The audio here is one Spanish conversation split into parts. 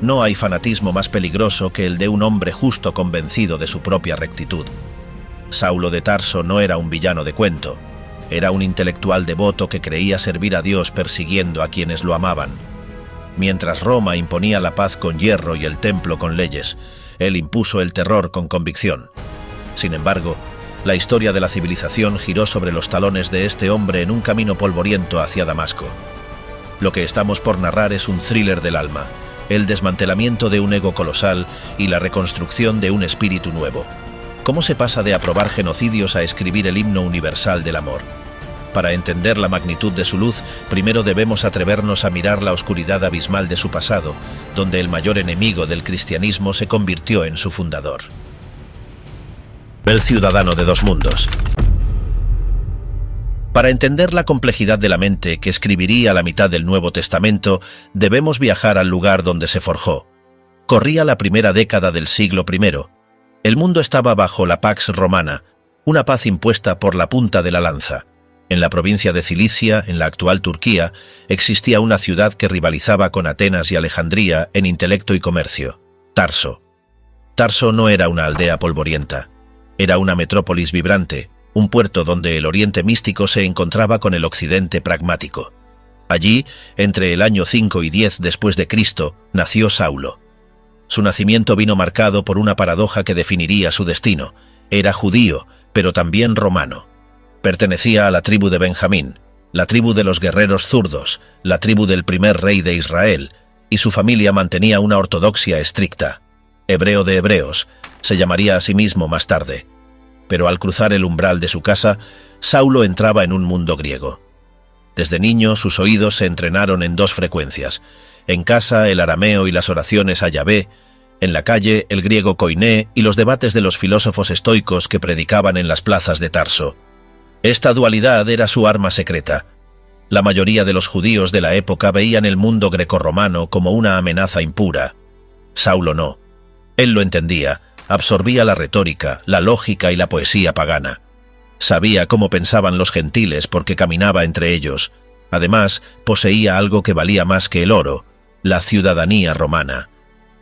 No hay fanatismo más peligroso que el de un hombre justo convencido de su propia rectitud. Saulo de Tarso no era un villano de cuento, era un intelectual devoto que creía servir a Dios persiguiendo a quienes lo amaban. Mientras Roma imponía la paz con hierro y el templo con leyes, él impuso el terror con convicción. Sin embargo, la historia de la civilización giró sobre los talones de este hombre en un camino polvoriento hacia Damasco. Lo que estamos por narrar es un thriller del alma, el desmantelamiento de un ego colosal y la reconstrucción de un espíritu nuevo. ¿Cómo se pasa de aprobar genocidios a escribir el himno universal del amor? Para entender la magnitud de su luz, primero debemos atrevernos a mirar la oscuridad abismal de su pasado, donde el mayor enemigo del cristianismo se convirtió en su fundador. El ciudadano de dos mundos. Para entender la complejidad de la mente que escribiría la mitad del Nuevo Testamento, debemos viajar al lugar donde se forjó. Corría la primera década del siglo I. El mundo estaba bajo la Pax Romana, una paz impuesta por la punta de la lanza. En la provincia de Cilicia, en la actual Turquía, existía una ciudad que rivalizaba con Atenas y Alejandría en intelecto y comercio: Tarso. Tarso no era una aldea polvorienta, era una metrópolis vibrante, un puerto donde el oriente místico se encontraba con el occidente pragmático. Allí, entre el año 5 y 10 después de Cristo, nació Saulo. Su nacimiento vino marcado por una paradoja que definiría su destino. Era judío, pero también romano. Pertenecía a la tribu de Benjamín, la tribu de los guerreros zurdos, la tribu del primer rey de Israel, y su familia mantenía una ortodoxia estricta. Hebreo de hebreos, se llamaría a sí mismo más tarde. Pero al cruzar el umbral de su casa, Saulo entraba en un mundo griego. Desde niño sus oídos se entrenaron en dos frecuencias: en casa el arameo y las oraciones a Yahvé, en la calle el griego koiné y los debates de los filósofos estoicos que predicaban en las plazas de Tarso. Esta dualidad era su arma secreta. La mayoría de los judíos de la época veían el mundo grecorromano como una amenaza impura. Saulo no. Él lo entendía, absorbía la retórica, la lógica y la poesía pagana. Sabía cómo pensaban los gentiles porque caminaba entre ellos. Además, poseía algo que valía más que el oro: la ciudadanía romana.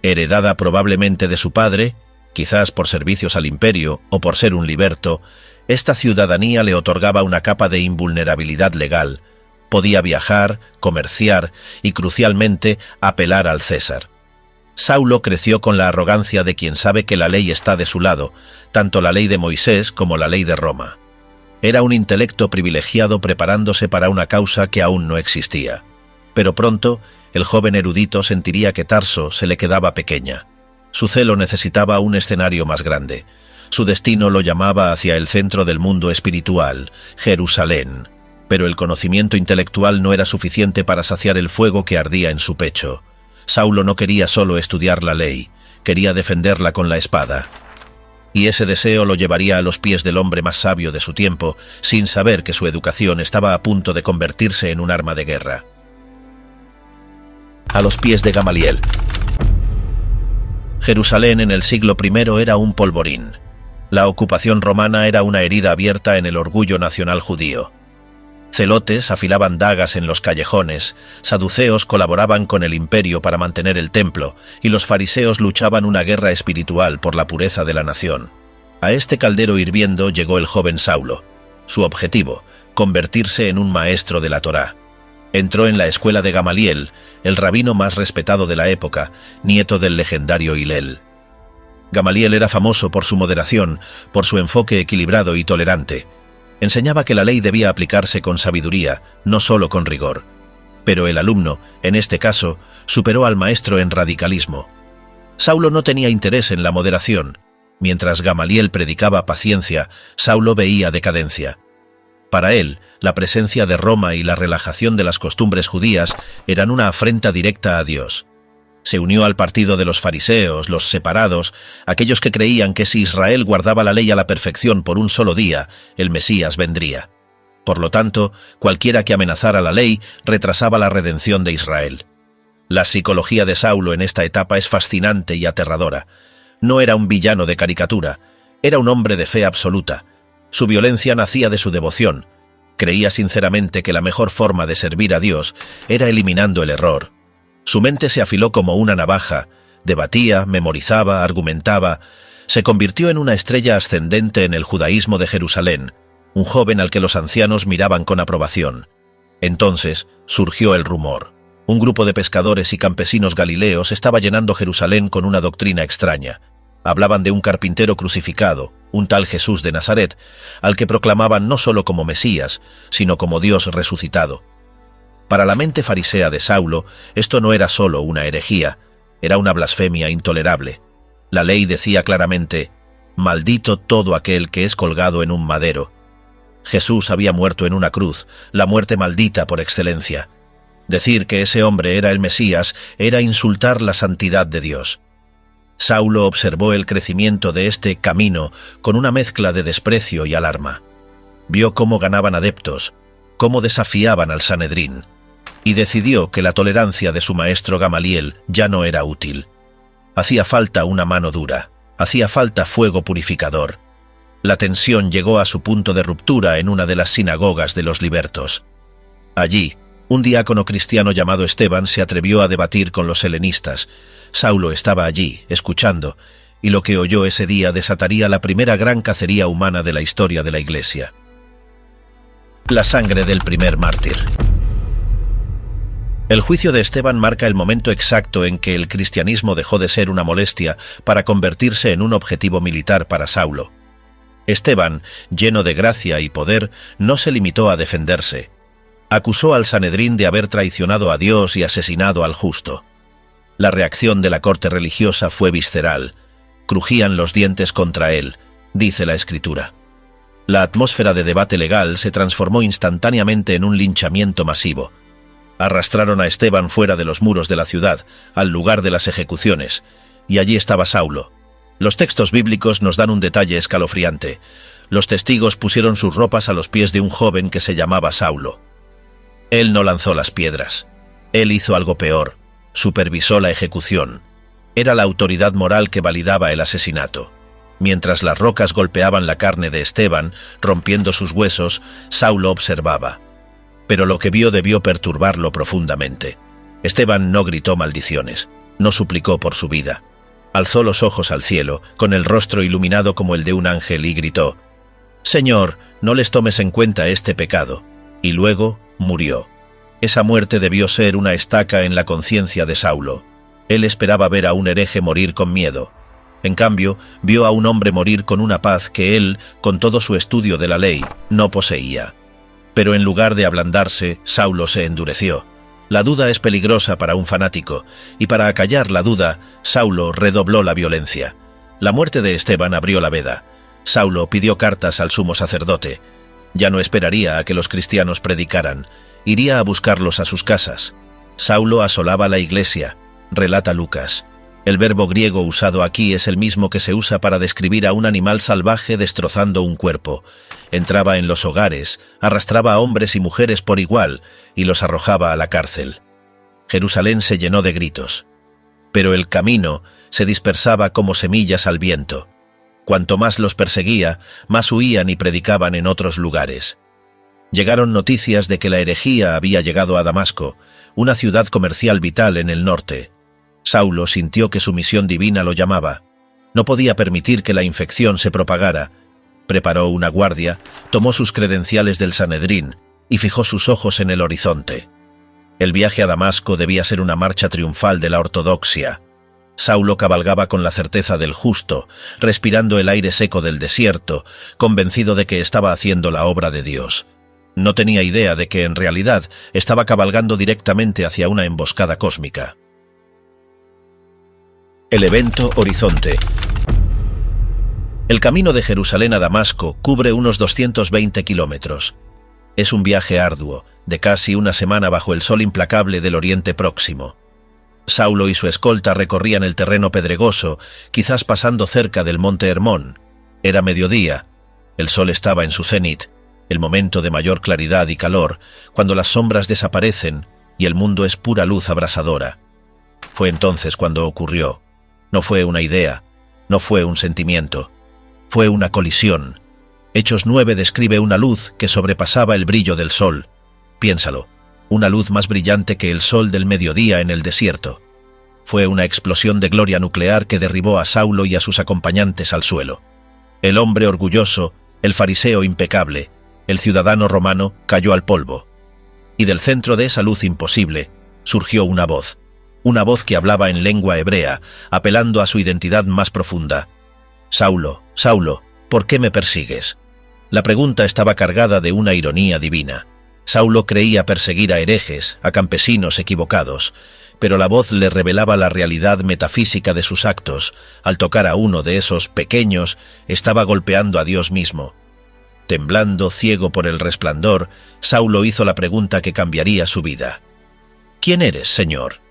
Heredada probablemente de su padre, quizás por servicios al imperio o por ser un liberto, esta ciudadanía le otorgaba una capa de invulnerabilidad legal. Podía viajar, comerciar y, crucialmente, apelar al César. Saulo creció con la arrogancia de quien sabe que la ley está de su lado, tanto la ley de Moisés como la ley de Roma. Era un intelecto privilegiado preparándose para una causa que aún no existía. Pero pronto, el joven erudito sentiría que Tarso se le quedaba pequeña. Su celo necesitaba un escenario más grande. Su destino lo llamaba hacia el centro del mundo espiritual, Jerusalén. Pero el conocimiento intelectual no era suficiente para saciar el fuego que ardía en su pecho. Saulo no quería solo estudiar la ley, quería defenderla con la espada. Y ese deseo lo llevaría a los pies del hombre más sabio de su tiempo, sin saber que su educación estaba a punto de convertirse en un arma de guerra. A los pies de Gamaliel. Jerusalén en el siglo I era un polvorín. La ocupación romana era una herida abierta en el orgullo nacional judío. Celotes afilaban dagas en los callejones, saduceos colaboraban con el imperio para mantener el templo, y los fariseos luchaban una guerra espiritual por la pureza de la nación. A este caldero hirviendo llegó el joven Saulo. Su objetivo: convertirse en un maestro de la Torá. Entró en la escuela de Gamaliel, el rabino más respetado de la época, nieto del legendario Hillel. Gamaliel era famoso por su moderación, por su enfoque equilibrado y tolerante. Enseñaba que la ley debía aplicarse con sabiduría, no solo con rigor. Pero el alumno, en este caso, superó al maestro en radicalismo. Saulo no tenía interés en la moderación. Mientras Gamaliel predicaba paciencia, Saulo veía decadencia. Para él, la presencia de Roma y la relajación de las costumbres judías eran una afrenta directa a Dios. Se unió al partido de los fariseos, los separados, aquellos que creían que si Israel guardaba la ley a la perfección por un solo día, el Mesías vendría. Por lo tanto, cualquiera que amenazara la ley retrasaba la redención de Israel. La psicología de Saulo en esta etapa es fascinante y aterradora. No era un villano de caricatura, era un hombre de fe absoluta. Su violencia nacía de su devoción. Creía sinceramente que la mejor forma de servir a Dios era eliminando el error. Su mente se afiló como una navaja, debatía, memorizaba, argumentaba. Se convirtió en una estrella ascendente en el judaísmo de Jerusalén, un joven al que los ancianos miraban con aprobación. Entonces surgió el rumor. Un grupo de pescadores y campesinos galileos estaba llenando Jerusalén con una doctrina extraña. Hablaban de un carpintero crucificado, un tal Jesús de Nazaret, al que proclamaban no solo como Mesías, sino como Dios resucitado. Para la mente farisea de Saulo, esto no era solo una herejía, era una blasfemia intolerable. La ley decía claramente: «Maldito todo aquel que es colgado en un madero». Jesús había muerto en una cruz, la muerte maldita por excelencia. Decir que ese hombre era el Mesías era insultar la santidad de Dios. Saulo observó el crecimiento de este camino con una mezcla de desprecio y alarma. Vio cómo ganaban adeptos, cómo desafiaban al Sanedrín, y decidió que la tolerancia de su maestro Gamaliel ya no era útil. Hacía falta una mano dura, hacía falta fuego purificador. La tensión llegó a su punto de ruptura en una de las sinagogas de los libertos. Allí, un diácono cristiano llamado Esteban se atrevió a debatir con los helenistas. Saulo estaba allí, escuchando, y lo que oyó ese día desataría la primera gran cacería humana de la historia de la Iglesia. La sangre del primer mártir. El juicio de Esteban marca el momento exacto en que el cristianismo dejó de ser una molestia para convertirse en un objetivo militar para Saulo. Esteban, lleno de gracia y poder, no se limitó a defenderse. Acusó al Sanedrín de haber traicionado a Dios y asesinado al justo. La reacción de la corte religiosa fue visceral. Crujían los dientes contra él, dice la Escritura. La atmósfera de debate legal se transformó instantáneamente en un linchamiento masivo. Arrastraron a Esteban fuera de los muros de la ciudad, al lugar de las ejecuciones, y allí estaba Saulo. Los textos bíblicos nos dan un detalle escalofriante. Los testigos pusieron sus ropas a los pies de un joven que se llamaba Saulo. Él no lanzó las piedras. Él hizo algo peor. Supervisó la ejecución. Era la autoridad moral que validaba el asesinato. Mientras las rocas golpeaban la carne de Esteban, rompiendo sus huesos, Saulo observaba. Pero lo que vio debió perturbarlo profundamente. Esteban no gritó maldiciones, no suplicó por su vida. Alzó los ojos al cielo, con el rostro iluminado como el de un ángel, y gritó: «Señor, no les tomes en cuenta este pecado». Y luego murió. Esa muerte debió ser una estaca en la conciencia de Saulo. Él esperaba ver a un hereje morir con miedo. En cambio, vio a un hombre morir con una paz que él, con todo su estudio de la ley, no poseía. Pero en lugar de ablandarse, Saulo se endureció. La duda es peligrosa para un fanático, y para acallar la duda, Saulo redobló la violencia. La muerte de Esteban abrió la veda. Saulo pidió cartas al sumo sacerdote. Ya no esperaría a que los cristianos predicaran. Iría a buscarlos a sus casas. Saulo asolaba la iglesia, relata Lucas. El verbo griego usado aquí es el mismo que se usa para describir a un animal salvaje destrozando un cuerpo. Entraba en los hogares, arrastraba a hombres y mujeres por igual y los arrojaba a la cárcel. Jerusalén se llenó de gritos. Pero el camino se dispersaba como semillas al viento. Cuanto más los perseguía, más huían y predicaban en otros lugares. Llegaron noticias de que la herejía había llegado a Damasco, una ciudad comercial vital en el norte. Saulo sintió que su misión divina lo llamaba. No podía permitir que la infección se propagara. Preparó una guardia, tomó sus credenciales del Sanedrín y fijó sus ojos en el horizonte. El viaje a Damasco debía ser una marcha triunfal de la ortodoxia. Saulo cabalgaba con la certeza del justo, respirando el aire seco del desierto, convencido de que estaba haciendo la obra de Dios. No tenía idea de que en realidad estaba cabalgando directamente hacia una emboscada cósmica. El evento Horizonte. El camino de Jerusalén a Damasco cubre unos 220 kilómetros. Es un viaje arduo, de casi una semana bajo el sol implacable del Oriente Próximo. Saulo y su escolta recorrían el terreno pedregoso, quizás pasando cerca del monte Hermón. Era mediodía. El sol estaba en su cenit, el momento de mayor claridad y calor, cuando las sombras desaparecen y el mundo es pura luz abrasadora. Fue entonces cuando ocurrió. No fue una idea, no fue un sentimiento. Fue una colisión. Hechos 9 describe una luz que sobrepasaba el brillo del sol. Piénsalo. una luz más brillante que el sol del mediodía en el desierto. Fue una explosión de gloria nuclear que derribó a Saulo y a sus acompañantes al suelo. El hombre orgulloso, el fariseo impecable, el ciudadano romano cayó al polvo. Y del centro de esa luz imposible surgió una voz que hablaba en lengua hebrea, apelando a su identidad más profunda. «Saulo, Saulo, ¿por qué me persigues?». La pregunta estaba cargada de una ironía divina. Saulo creía perseguir a herejes, a campesinos equivocados, pero la voz le revelaba la realidad metafísica de sus actos. Al tocar a uno de esos pequeños, estaba golpeando a Dios mismo. Temblando, ciego por el resplandor, Saulo hizo la pregunta que cambiaría su vida. «¿Quién eres, Señor?».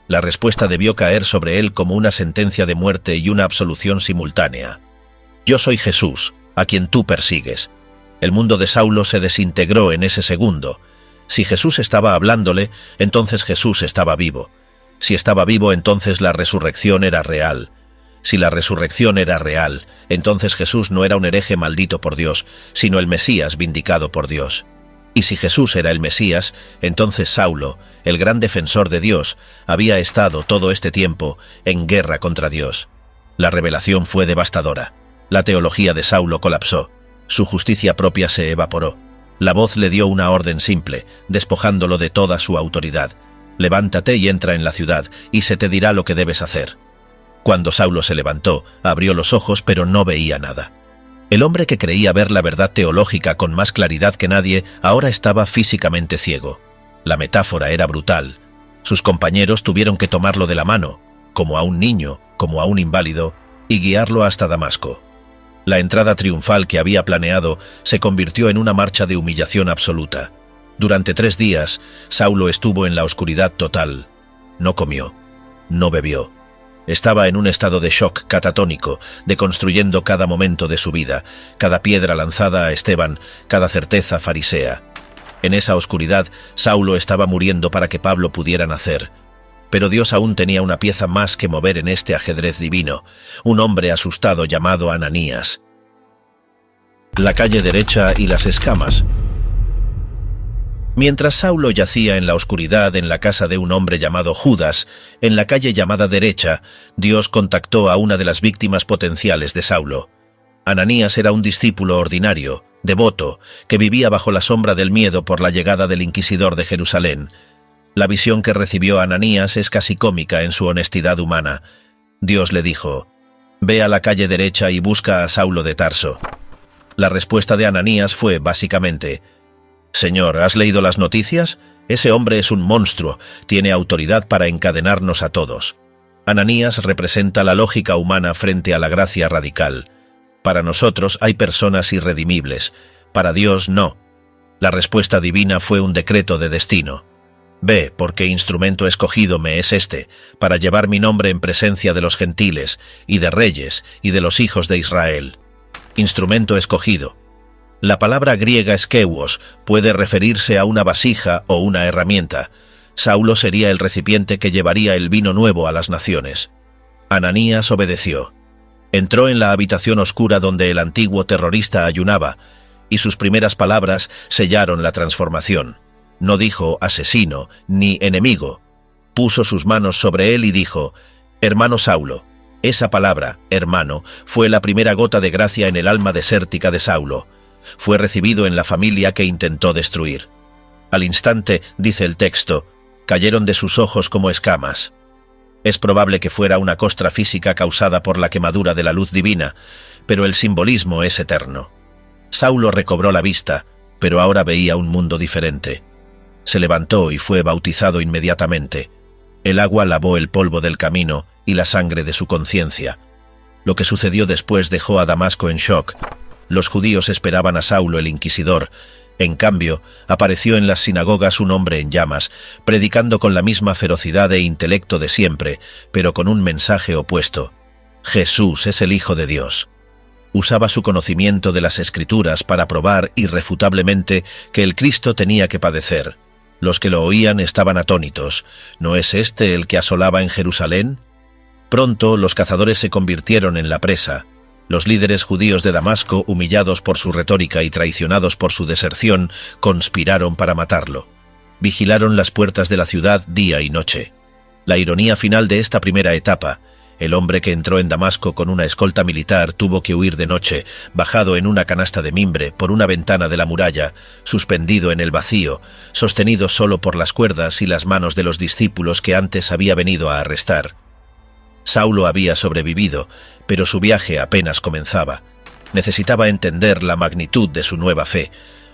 La respuesta debió caer sobre él como una sentencia de muerte y una absolución simultánea. «Yo soy Jesús, a quien tú persigues». El mundo de Saulo se desintegró en ese segundo. Si Jesús estaba hablándole, entonces Jesús estaba vivo. Si estaba vivo, entonces la resurrección era real. Si la resurrección era real, entonces Jesús no era un hereje maldito por Dios, sino el Mesías vindicado por Dios. Y si Jesús era el Mesías, entonces Saulo, el gran defensor de Dios, había estado todo este tiempo en guerra contra Dios. La revelación fue devastadora. La teología de Saulo colapsó. Su justicia propia se evaporó. La voz le dio una orden simple, despojándolo de toda su autoridad. «Levántate y entra en la ciudad, y se te dirá lo que debes hacer». Cuando Saulo se levantó, abrió los ojos pero no veía nada. El hombre que creía ver la verdad teológica con más claridad que nadie, ahora estaba físicamente ciego. La metáfora era brutal. Sus compañeros tuvieron que tomarlo de la mano, como a un niño, como a un inválido, y guiarlo hasta Damasco. La entrada triunfal que había planeado se convirtió en una marcha de humillación absoluta. Durante 3 días, Saulo estuvo en la oscuridad total. No comió, no bebió. Estaba en un estado de shock catatónico, deconstruyendo cada momento de su vida, cada piedra lanzada a Esteban, cada certeza farisea. En esa oscuridad, Saulo estaba muriendo para que Pablo pudiera nacer. Pero Dios aún tenía una pieza más que mover en este ajedrez divino, un hombre asustado llamado Ananías. La calle derecha y las escamas. Mientras Saulo yacía en la oscuridad en la casa de un hombre llamado Judas, en la calle llamada derecha, Dios contactó a una de las víctimas potenciales de Saulo. Ananías era un discípulo ordinario, devoto, que vivía bajo la sombra del miedo por la llegada del inquisidor de Jerusalén. La visión que recibió Ananías es casi cómica en su honestidad humana. Dios le dijo: «Ve a la calle derecha y busca a Saulo de Tarso». La respuesta de Ananías fue, básicamente: «Señor, ¿has leído las noticias? Ese hombre es un monstruo, tiene autoridad para encadenarnos a todos». Ananías representa la lógica humana frente a la gracia radical. Para nosotros hay personas irredimibles, para Dios no. La respuesta divina fue un decreto de destino. «Ve, porque instrumento escogido me es este, para llevar mi nombre en presencia de los gentiles, y de reyes, y de los hijos de Israel». Instrumento escogido. La palabra griega skeuos puede referirse a una vasija o una herramienta. Saulo sería el recipiente que llevaría el vino nuevo a las naciones. Ananías obedeció. Entró en la habitación oscura donde el antiguo terrorista ayunaba, y sus primeras palabras sellaron la transformación. No dijo asesino ni enemigo. Puso sus manos sobre él y dijo: «Hermano Saulo». Esa palabra, hermano, fue la primera gota de gracia en el alma desértica de Saulo. Fue recibido en la familia que intentó destruir. Al instante, dice el texto, cayeron de sus ojos como escamas. Es probable que fuera una costra física causada por la quemadura de la luz divina, pero el simbolismo es eterno. Saulo recobró la vista, pero ahora veía un mundo diferente. Se levantó y fue bautizado inmediatamente. El agua lavó el polvo del camino y la sangre de su conciencia. Lo que sucedió después dejó a Damasco en shock. Los judíos esperaban a Saulo el inquisidor. En cambio, apareció en las sinagogas un hombre en llamas, predicando con la misma ferocidad e intelecto de siempre, pero con un mensaje opuesto. Jesús es el Hijo de Dios. Usaba su conocimiento de las Escrituras para probar irrefutablemente que el Cristo tenía que padecer. Los que lo oían estaban atónitos. ¿No es este el que asolaba en Jerusalén? Pronto los cazadores se convirtieron en la presa. Los líderes judíos de Damasco, humillados por su retórica y traicionados por su deserción, conspiraron para matarlo. Vigilaron las puertas de la ciudad día y noche. La ironía final de esta primera etapa: el hombre que entró en Damasco con una escolta militar tuvo que huir de noche, bajado en una canasta de mimbre por una ventana de la muralla, suspendido en el vacío, sostenido solo por las cuerdas y las manos de los discípulos que antes había venido a arrestar. Saulo había sobrevivido, pero su viaje apenas comenzaba. Necesitaba entender la magnitud de su nueva fe.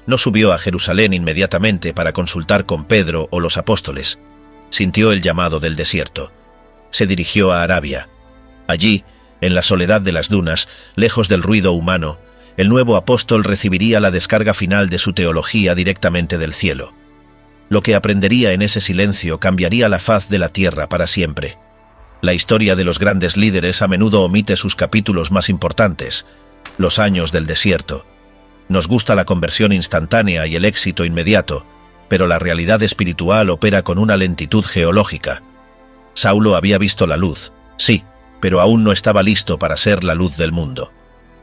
No subió a Jerusalén inmediatamente para consultar con Pedro o los apóstoles. Sintió el llamado del desierto. Se dirigió a Arabia. Allí, en la soledad de las dunas, lejos del ruido humano, el nuevo apóstol recibiría la descarga final de su teología directamente del cielo. Lo que aprendería en ese silencio cambiaría la faz de la tierra para siempre. La historia de los grandes líderes a menudo omite sus capítulos más importantes: los años del desierto. Nos gusta la conversión instantánea y el éxito inmediato, pero la realidad espiritual opera con una lentitud geológica. Saulo había visto la luz, sí, pero aún no estaba listo para ser la luz del mundo.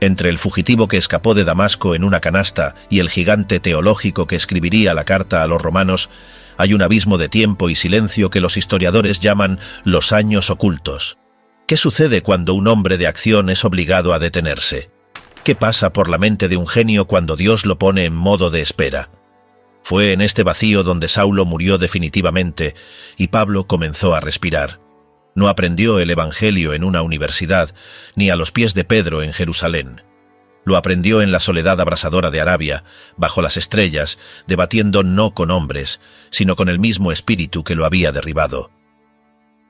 Entre el fugitivo que escapó de Damasco en una canasta y el gigante teológico que escribiría la carta a los romanos, hay un abismo de tiempo y silencio que los historiadores llaman los años ocultos. ¿Qué sucede cuando un hombre de acción es obligado a detenerse? ¿Qué pasa por la mente de un genio cuando Dios lo pone en modo de espera? Fue en este vacío donde Saulo murió definitivamente y Pablo comenzó a respirar. No aprendió el Evangelio en una universidad, ni a los pies de Pedro en Jerusalén. Lo aprendió en la soledad abrasadora de Arabia, bajo las estrellas, debatiendo no con hombres, sino con el mismo espíritu que lo había derribado.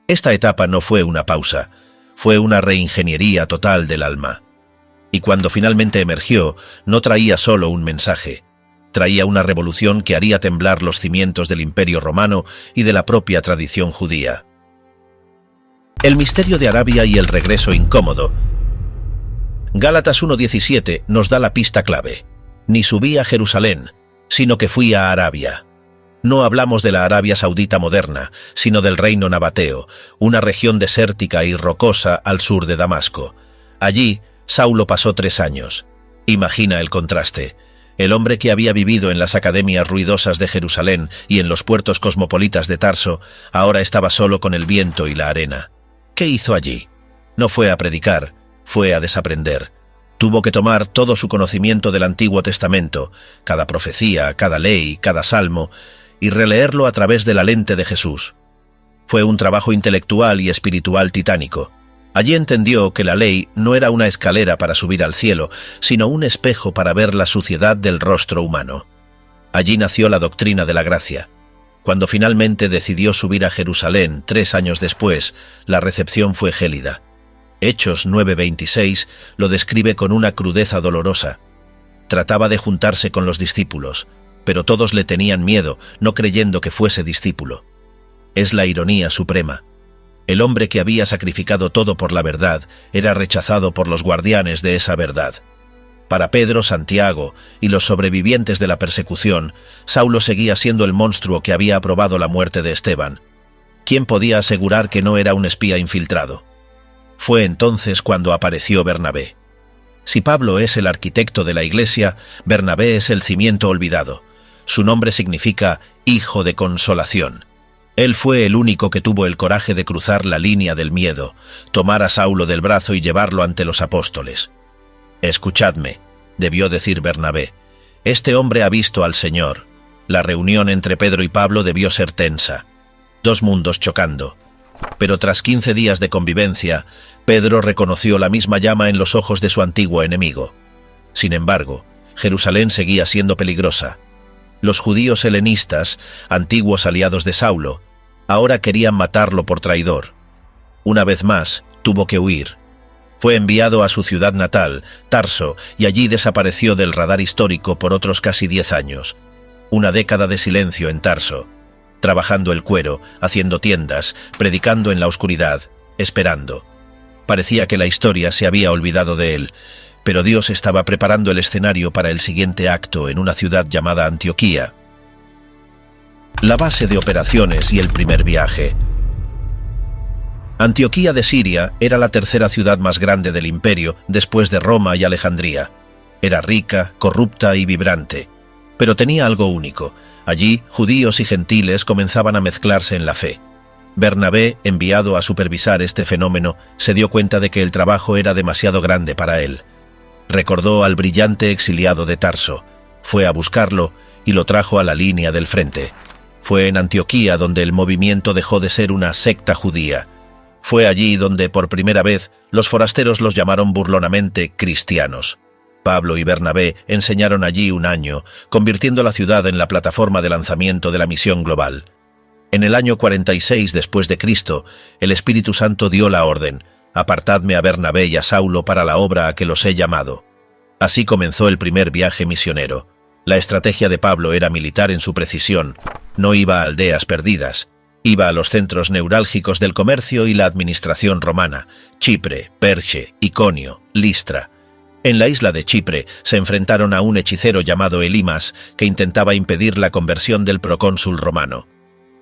Esta etapa no fue una pausa, fue una reingeniería total del alma. Y cuando finalmente emergió, no traía solo un mensaje, traía una revolución que haría temblar los cimientos del Imperio Romano y de la propia tradición judía. El misterio de Arabia y el regreso incómodo. Gálatas 1:17 nos da la pista clave. Ni subí a Jerusalén, sino que fui a Arabia. No hablamos de la Arabia Saudita moderna, sino del reino nabateo, una región desértica y rocosa al sur de Damasco. Allí, Saulo pasó 3 años. Imagina el contraste. El hombre que había vivido en las academias ruidosas de Jerusalén y en los puertos cosmopolitas de Tarso, ahora estaba solo con el viento y la arena. ¿Qué hizo allí? No fue a predicar, fue a desaprender. Tuvo que tomar todo su conocimiento del Antiguo Testamento, cada profecía, cada ley, cada salmo, y releerlo a través de la lente de Jesús. Fue un trabajo intelectual y espiritual titánico. Allí entendió que la ley no era una escalera para subir al cielo, sino un espejo para ver la suciedad del rostro humano. Allí nació la doctrina de la gracia. Cuando finalmente decidió subir a Jerusalén 3 años después, la recepción fue gélida. Hechos 9:26 lo describe con una crudeza dolorosa. Trataba de juntarse con los discípulos, pero todos le tenían miedo, no creyendo que fuese discípulo. Es la ironía suprema. El hombre que había sacrificado todo por la verdad era rechazado por los guardianes de esa verdad. Para Pedro, Santiago y los sobrevivientes de la persecución, Saulo seguía siendo el monstruo que había aprobado la muerte de Esteban. ¿Quién podía asegurar que no era un espía infiltrado? Fue entonces cuando apareció Bernabé. Si Pablo es el arquitecto de la Iglesia, Bernabé es el cimiento olvidado. Su nombre significa hijo de consolación. Él fue el único que tuvo el coraje de cruzar la línea del miedo, tomar a Saulo del brazo y llevarlo ante los apóstoles. «Escuchadme», debió decir Bernabé. «Este hombre ha visto al Señor». La reunión entre Pedro y Pablo debió ser tensa. 2 mundos chocando. Pero tras 15 días de convivencia, Pedro reconoció la misma llama en los ojos de su antiguo enemigo. Sin embargo, Jerusalén seguía siendo peligrosa. Los judíos helenistas, antiguos aliados de Saulo, ahora querían matarlo por traidor. Una vez más, tuvo que huir. Fue enviado a su ciudad natal, Tarso, y allí desapareció del radar histórico por otros casi 10 años. Una década de silencio en Tarso, trabajando el cuero, haciendo tiendas, predicando en la oscuridad, esperando. Parecía que la historia se había olvidado de él, pero Dios estaba preparando el escenario para el siguiente acto en una ciudad llamada Antioquía. La base de operaciones y el primer viaje. Antioquía de Siria era la 3ª ciudad más grande del imperio después de Roma y Alejandría. Era rica, corrupta y vibrante, pero tenía algo único. Allí, judíos y gentiles comenzaban a mezclarse en la fe. Bernabé, enviado a supervisar este fenómeno, se dio cuenta de que el trabajo era demasiado grande para él. Recordó al brillante exiliado de Tarso, fue a buscarlo y lo trajo a la línea del frente. Fue en Antioquía donde el movimiento dejó de ser una secta judía. Fue allí donde, por primera vez, los forasteros los llamaron burlonamente cristianos. Pablo y Bernabé enseñaron allí un año, convirtiendo la ciudad en la plataforma de lanzamiento de la misión global. En el año 46 después de Cristo, el Espíritu Santo dio la orden: «Apartadme a Bernabé y a Saulo para la obra a que los he llamado». Así comenzó el primer viaje misionero. La estrategia de Pablo era militar en su precisión. No iba a aldeas perdidas. Iba a los centros neurálgicos del comercio y la administración romana: Chipre, Perge, Iconio, Listra. En la isla de Chipre se enfrentaron a un hechicero llamado Elimas que intentaba impedir la conversión del procónsul romano.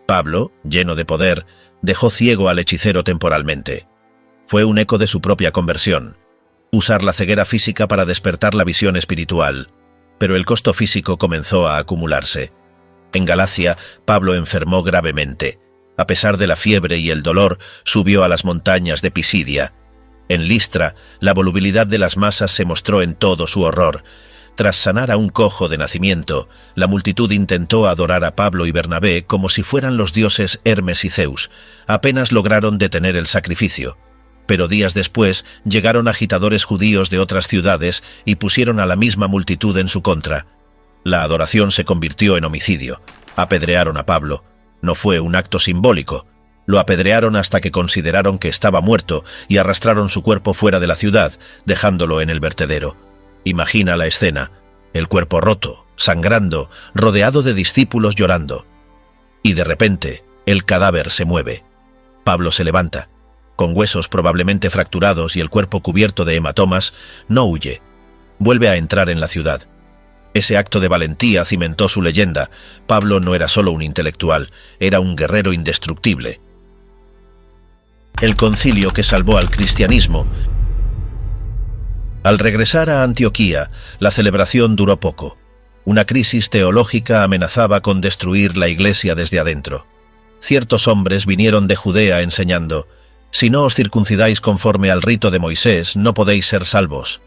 Pablo, lleno de poder, dejó ciego al hechicero temporalmente. Fue un eco de su propia conversión. Usar la ceguera física para despertar la visión espiritual. Pero el costo físico comenzó a acumularse. En Galacia, Pablo enfermó gravemente. A pesar de la fiebre y el dolor, subió a las montañas de Pisidia. En Listra, la volubilidad de las masas se mostró en todo su horror. Tras sanar a un cojo de nacimiento, la multitud intentó adorar a Pablo y Bernabé como si fueran los dioses Hermes y Zeus. Apenas lograron detener el sacrificio. Pero días después llegaron agitadores judíos de otras ciudades y pusieron a la misma multitud en su contra. La adoración se convirtió en homicidio. Apedrearon a Pablo. No fue un acto simbólico. Lo apedrearon hasta que consideraron que estaba muerto y arrastraron su cuerpo fuera de la ciudad, dejándolo en el vertedero. Imagina la escena: el cuerpo roto, sangrando, rodeado de discípulos llorando. Y de repente, el cadáver se mueve. Pablo se levanta. Con huesos probablemente fracturados y el cuerpo cubierto de hematomas, no huye. Vuelve a entrar en la ciudad. Ese acto de valentía cimentó su leyenda. Pablo no era solo un intelectual, era un guerrero indestructible. El concilio que salvó al cristianismo. Al regresar a Antioquía, la celebración duró poco. Una crisis teológica amenazaba con destruir la iglesia desde adentro. Ciertos hombres vinieron de Judea enseñando: «Si no os circuncidáis conforme al rito de Moisés, no podéis ser salvos».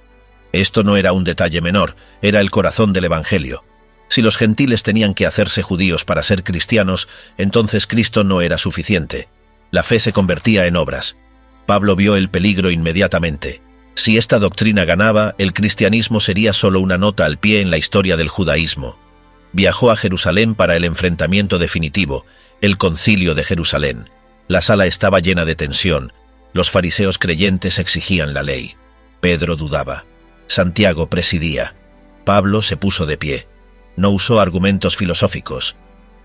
Esto no era un detalle menor, era el corazón del Evangelio. Si los gentiles tenían que hacerse judíos para ser cristianos, entonces Cristo no era suficiente. La fe se convertía en obras. Pablo vio el peligro inmediatamente. Si esta doctrina ganaba, el cristianismo sería solo una nota al pie en la historia del judaísmo. Viajó a Jerusalén para el enfrentamiento definitivo, el Concilio de Jerusalén. La sala estaba llena de tensión. Los fariseos creyentes exigían la ley. Pedro dudaba. Santiago presidía. Pablo se puso de pie. No usó argumentos filosóficos.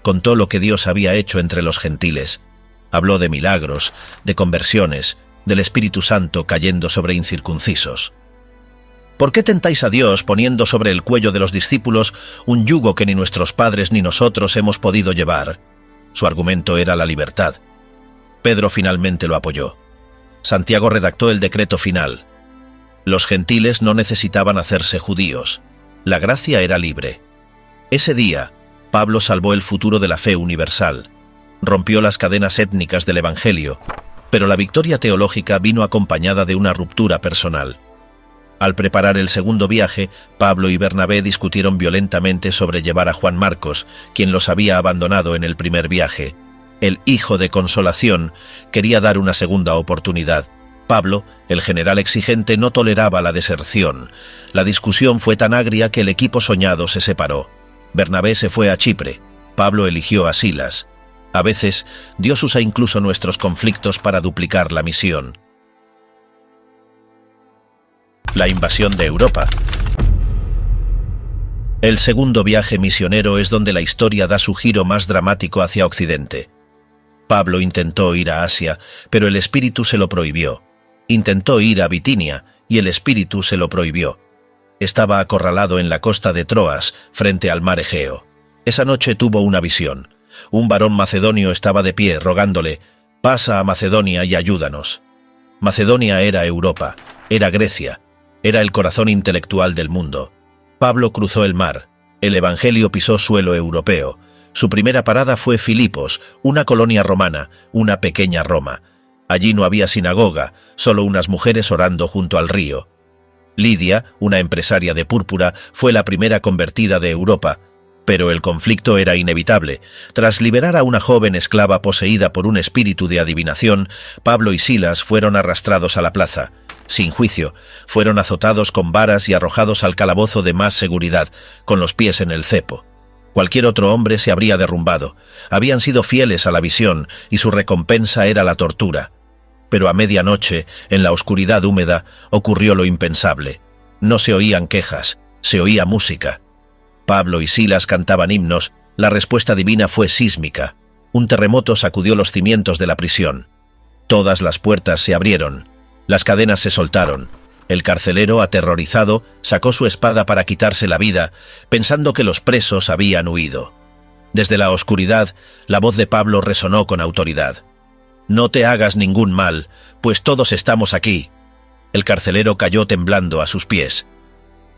Contó lo que Dios había hecho entre los gentiles. Habló de milagros, de conversiones, del Espíritu Santo cayendo sobre incircuncisos. ¿Por qué tentáis a Dios poniendo sobre el cuello de los discípulos un yugo que ni nuestros padres ni nosotros hemos podido llevar? Su argumento era la libertad. Pedro finalmente lo apoyó. Santiago redactó el decreto final. Los gentiles no necesitaban hacerse judíos. La gracia era libre. Ese día, Pablo salvó el futuro de la fe universal. Rompió las cadenas étnicas del Evangelio, pero la victoria teológica vino acompañada de una ruptura personal. Al preparar el segundo viaje, Pablo y Bernabé discutieron violentamente sobre llevar a Juan Marcos, quien los había abandonado en el primer viaje. El hijo de consolación quería dar una segunda oportunidad. Pablo, el general exigente, no toleraba la deserción. La discusión fue tan agria que el equipo soñado se separó. Bernabé se fue a Chipre. Pablo eligió a Silas. A veces, Dios usa incluso nuestros conflictos para duplicar la misión. La invasión de Europa. El segundo viaje misionero es donde la historia da su giro más dramático hacia Occidente. Pablo intentó ir a Asia, pero el Espíritu se lo prohibió. Intentó ir a Bitinia, y el Espíritu se lo prohibió. Estaba acorralado en la costa de Troas, frente al mar Egeo. Esa noche tuvo una visión. Un varón macedonio estaba de pie, rogándole: «Pasa a Macedonia y ayúdanos». Macedonia era Europa, era Grecia, era el corazón intelectual del mundo. Pablo cruzó el mar, el Evangelio pisó suelo europeo. Su primera parada fue Filipos, una colonia romana, una pequeña Roma. Allí no había sinagoga, solo unas mujeres orando junto al río. Lidia, una empresaria de púrpura, fue la primera convertida de Europa, pero el conflicto era inevitable. Tras liberar a una joven esclava poseída por un espíritu de adivinación, Pablo y Silas fueron arrastrados a la plaza. Sin juicio, fueron azotados con varas y arrojados al calabozo de más seguridad, con los pies en el cepo. Cualquier otro hombre se habría derrumbado. Habían sido fieles a la visión y su recompensa era la tortura. Pero a medianoche, en la oscuridad húmeda, ocurrió lo impensable. No se oían quejas, se oía música. Pablo y Silas cantaban himnos, la respuesta divina fue sísmica. Un terremoto sacudió los cimientos de la prisión. Todas las puertas se abrieron, las cadenas se soltaron. El carcelero, aterrorizado, sacó su espada para quitarse la vida, pensando que los presos habían huido. Desde la oscuridad, la voz de Pablo resonó con autoridad. «No te hagas ningún mal, pues todos estamos aquí». El carcelero cayó temblando a sus pies.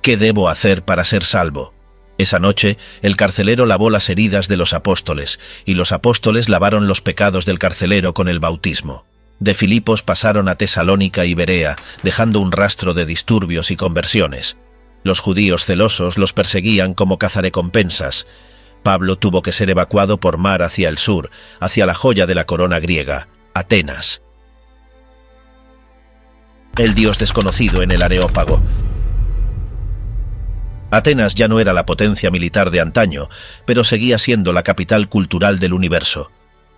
«¿Qué debo hacer para ser salvo?». Esa noche, el carcelero lavó las heridas de los apóstoles, y los apóstoles lavaron los pecados del carcelero con el bautismo. De Filipos pasaron a Tesalónica y Berea, dejando un rastro de disturbios y conversiones. Los judíos celosos los perseguían como cazarrecompensas. Pablo tuvo que ser evacuado por mar hacia el sur, hacia la joya de la corona griega, Atenas. El dios desconocido en el Areópago. Atenas ya no era la potencia militar de antaño, pero seguía siendo la capital cultural del universo.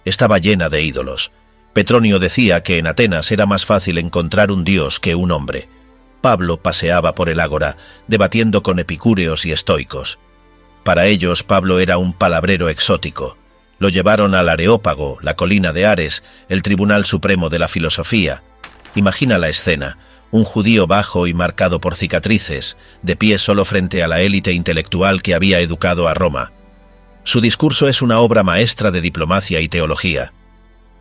Estaba llena de ídolos. Petronio decía que en Atenas era más fácil encontrar un dios que un hombre. Pablo paseaba por el ágora, debatiendo con epicúreos y estoicos. Para ellos, Pablo era un palabrero exótico. Lo llevaron al Areópago, la colina de Ares, el tribunal supremo de la filosofía. Imagina la escena: un judío bajo y marcado por cicatrices, de pie solo frente a la élite intelectual que había educado a Roma. Su discurso es una obra maestra de diplomacia y teología.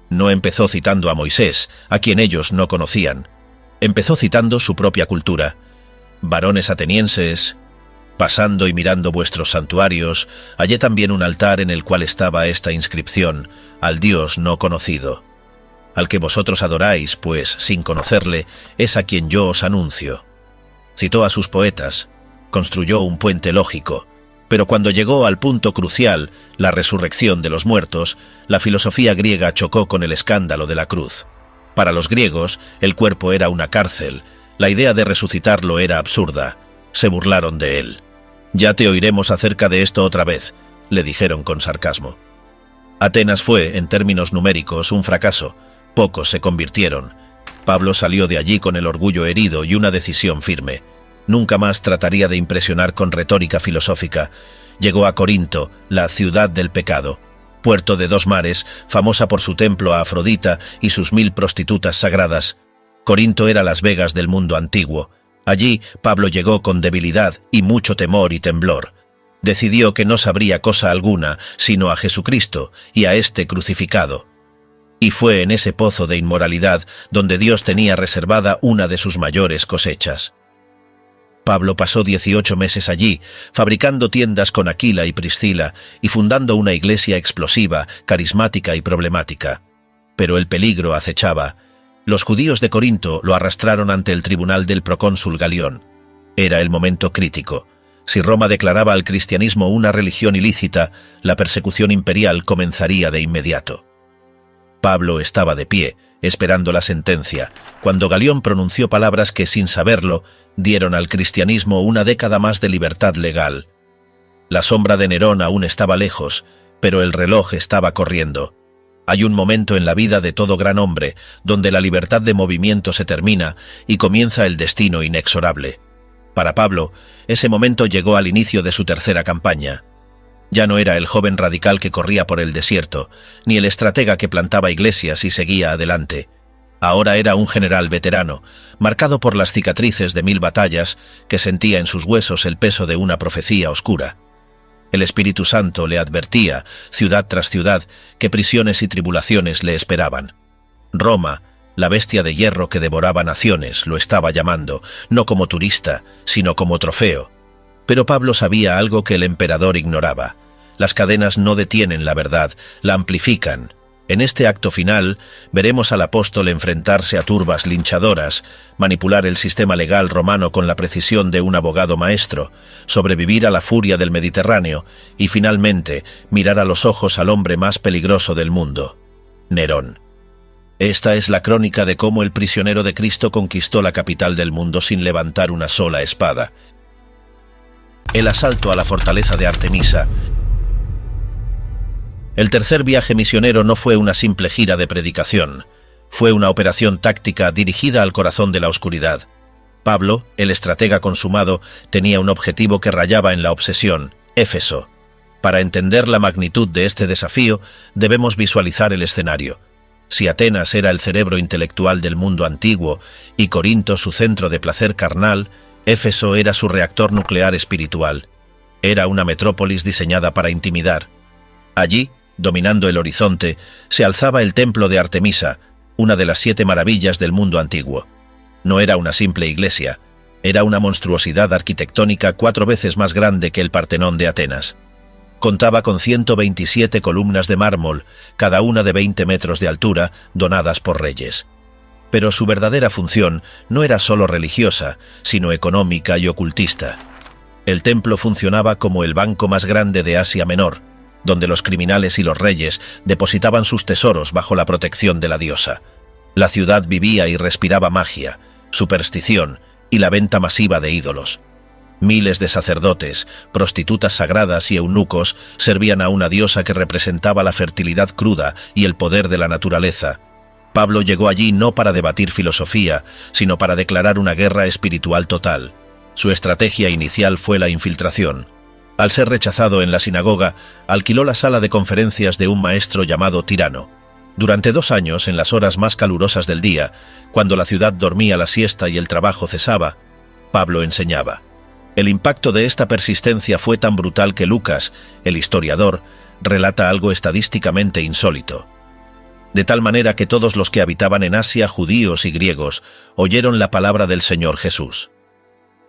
No empezó citando a Moisés, a quien ellos no conocían. Empezó citando su propia cultura. «Varones atenienses, pasando y mirando vuestros santuarios, hallé también un altar en el cual estaba esta inscripción: al Dios no conocido. Al que vosotros adoráis, pues, sin conocerle, es a quien yo os anuncio». Citó a sus poetas, construyó un puente lógico, pero cuando llegó al punto crucial, la resurrección de los muertos, la filosofía griega chocó con el escándalo de la cruz. Para los griegos, el cuerpo era una cárcel, la idea de resucitarlo era absurda. Se burlaron de él. «Ya te oiremos acerca de esto otra vez», le dijeron con sarcasmo. Atenas fue, en términos numéricos, un fracaso. Pocos se convirtieron. Pablo salió de allí con el orgullo herido y una decisión firme. Nunca más trataría de impresionar con retórica filosófica. Llegó a Corinto, la ciudad del pecado, puerto de dos mares, famosa por su templo a Afrodita y sus 1000 prostitutas sagradas. Corinto era Las Vegas del mundo antiguo. Allí Pablo llegó con debilidad y mucho temor y temblor. Decidió que no sabría cosa alguna sino a Jesucristo y a este crucificado. Y fue en ese pozo de inmoralidad donde Dios tenía reservada una de sus mayores cosechas. Pablo pasó 18 meses allí, fabricando tiendas con Aquila y Priscila y fundando una iglesia explosiva, carismática y problemática. Pero el peligro acechaba. Los judíos de Corinto lo arrastraron ante el tribunal del procónsul Galión. Era el momento crítico. Si Roma declaraba al cristianismo una religión ilícita, la persecución imperial comenzaría de inmediato. Pablo estaba de pie, esperando la sentencia, cuando Galión pronunció palabras que, sin saberlo, dieron al cristianismo una década más de libertad legal. La sombra de Nerón aún estaba lejos, pero el reloj estaba corriendo. Hay un momento en la vida de todo gran hombre donde la libertad de movimiento se termina y comienza el destino inexorable. Para Pablo, ese momento llegó al inicio de su tercera campaña. Ya no era el joven radical que corría por el desierto, ni el estratega que plantaba iglesias y seguía adelante. Ahora era un general veterano, marcado por las cicatrices de 1000 batallas, que sentía en sus huesos el peso de una profecía oscura. El Espíritu Santo le advertía, ciudad tras ciudad, que prisiones y tribulaciones le esperaban. Roma, la bestia de hierro que devoraba naciones, lo estaba llamando, no como turista, sino como trofeo. Pero Pablo sabía algo que el emperador ignoraba. Las cadenas no detienen la verdad, la amplifican. En este acto final, veremos al apóstol enfrentarse a turbas linchadoras, manipular el sistema legal romano con la precisión de un abogado maestro, sobrevivir a la furia del Mediterráneo y, finalmente, mirar a los ojos al hombre más peligroso del mundo, Nerón. Esta es la crónica de cómo el prisionero de Cristo conquistó la capital del mundo sin levantar una sola espada. El asalto a la fortaleza de Artemisa. El tercer viaje misionero no fue una simple gira de predicación, fue una operación táctica dirigida al corazón de la oscuridad. Pablo, el estratega consumado, tenía un objetivo que rayaba en la obsesión: Éfeso. Para entender la magnitud de este desafío, debemos visualizar el escenario. Si Atenas era el cerebro intelectual del mundo antiguo y Corinto su centro de placer carnal, Éfeso era su reactor nuclear espiritual. Era una metrópolis diseñada para intimidar. Allí, dominando el horizonte, se alzaba el templo de Artemisa, una de las 7 maravillas del mundo antiguo. No era una simple iglesia, era una monstruosidad arquitectónica 4 veces más grande que el Partenón de Atenas. Contaba con 127 columnas de mármol, cada una de 20 metros de altura, donadas por reyes. Pero su verdadera función no era solo religiosa, sino económica y ocultista. El templo funcionaba como el banco más grande de Asia Menor, donde los criminales y los reyes depositaban sus tesoros bajo la protección de la diosa. La ciudad vivía y respiraba magia, superstición y la venta masiva de ídolos. Miles de sacerdotes, prostitutas sagradas y eunucos servían a una diosa que representaba la fertilidad cruda y el poder de la naturaleza. Pablo llegó allí no para debatir filosofía, sino para declarar una guerra espiritual total. Su estrategia inicial fue la infiltración. Al ser rechazado en la sinagoga, alquiló la sala de conferencias de un maestro llamado Tirano. Durante 2 años, en las horas más calurosas del día, cuando la ciudad dormía la siesta y el trabajo cesaba, Pablo enseñaba. El impacto de esta persistencia fue tan brutal que Lucas, el historiador, relata algo estadísticamente insólito. De tal manera que todos los que habitaban en Asia, judíos y griegos, oyeron la palabra del Señor Jesús.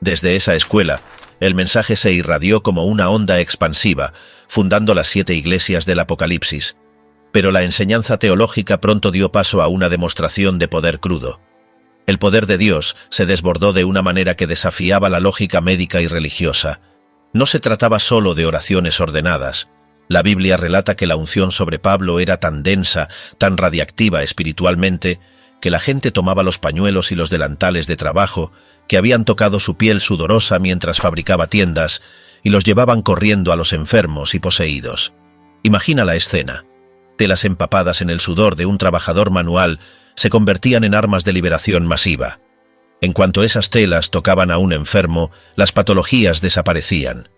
Desde esa escuela, el mensaje se irradió como una onda expansiva, fundando las 7 iglesias del Apocalipsis. Pero la enseñanza teológica pronto dio paso a una demostración de poder crudo. El poder de Dios se desbordó de una manera que desafiaba la lógica médica y religiosa. No se trataba solo de oraciones ordenadas. La Biblia relata que la unción sobre Pablo era tan densa, tan radiactiva espiritualmente, que la gente tomaba los pañuelos y los delantales de trabajo que habían tocado su piel sudorosa mientras fabricaba tiendas y los llevaban corriendo a los enfermos y poseídos. Imagina la escena. Telas empapadas en el sudor de un trabajador manual se convertían en armas de liberación masiva. En cuanto esas telas tocaban a un enfermo, las patologías desaparecían.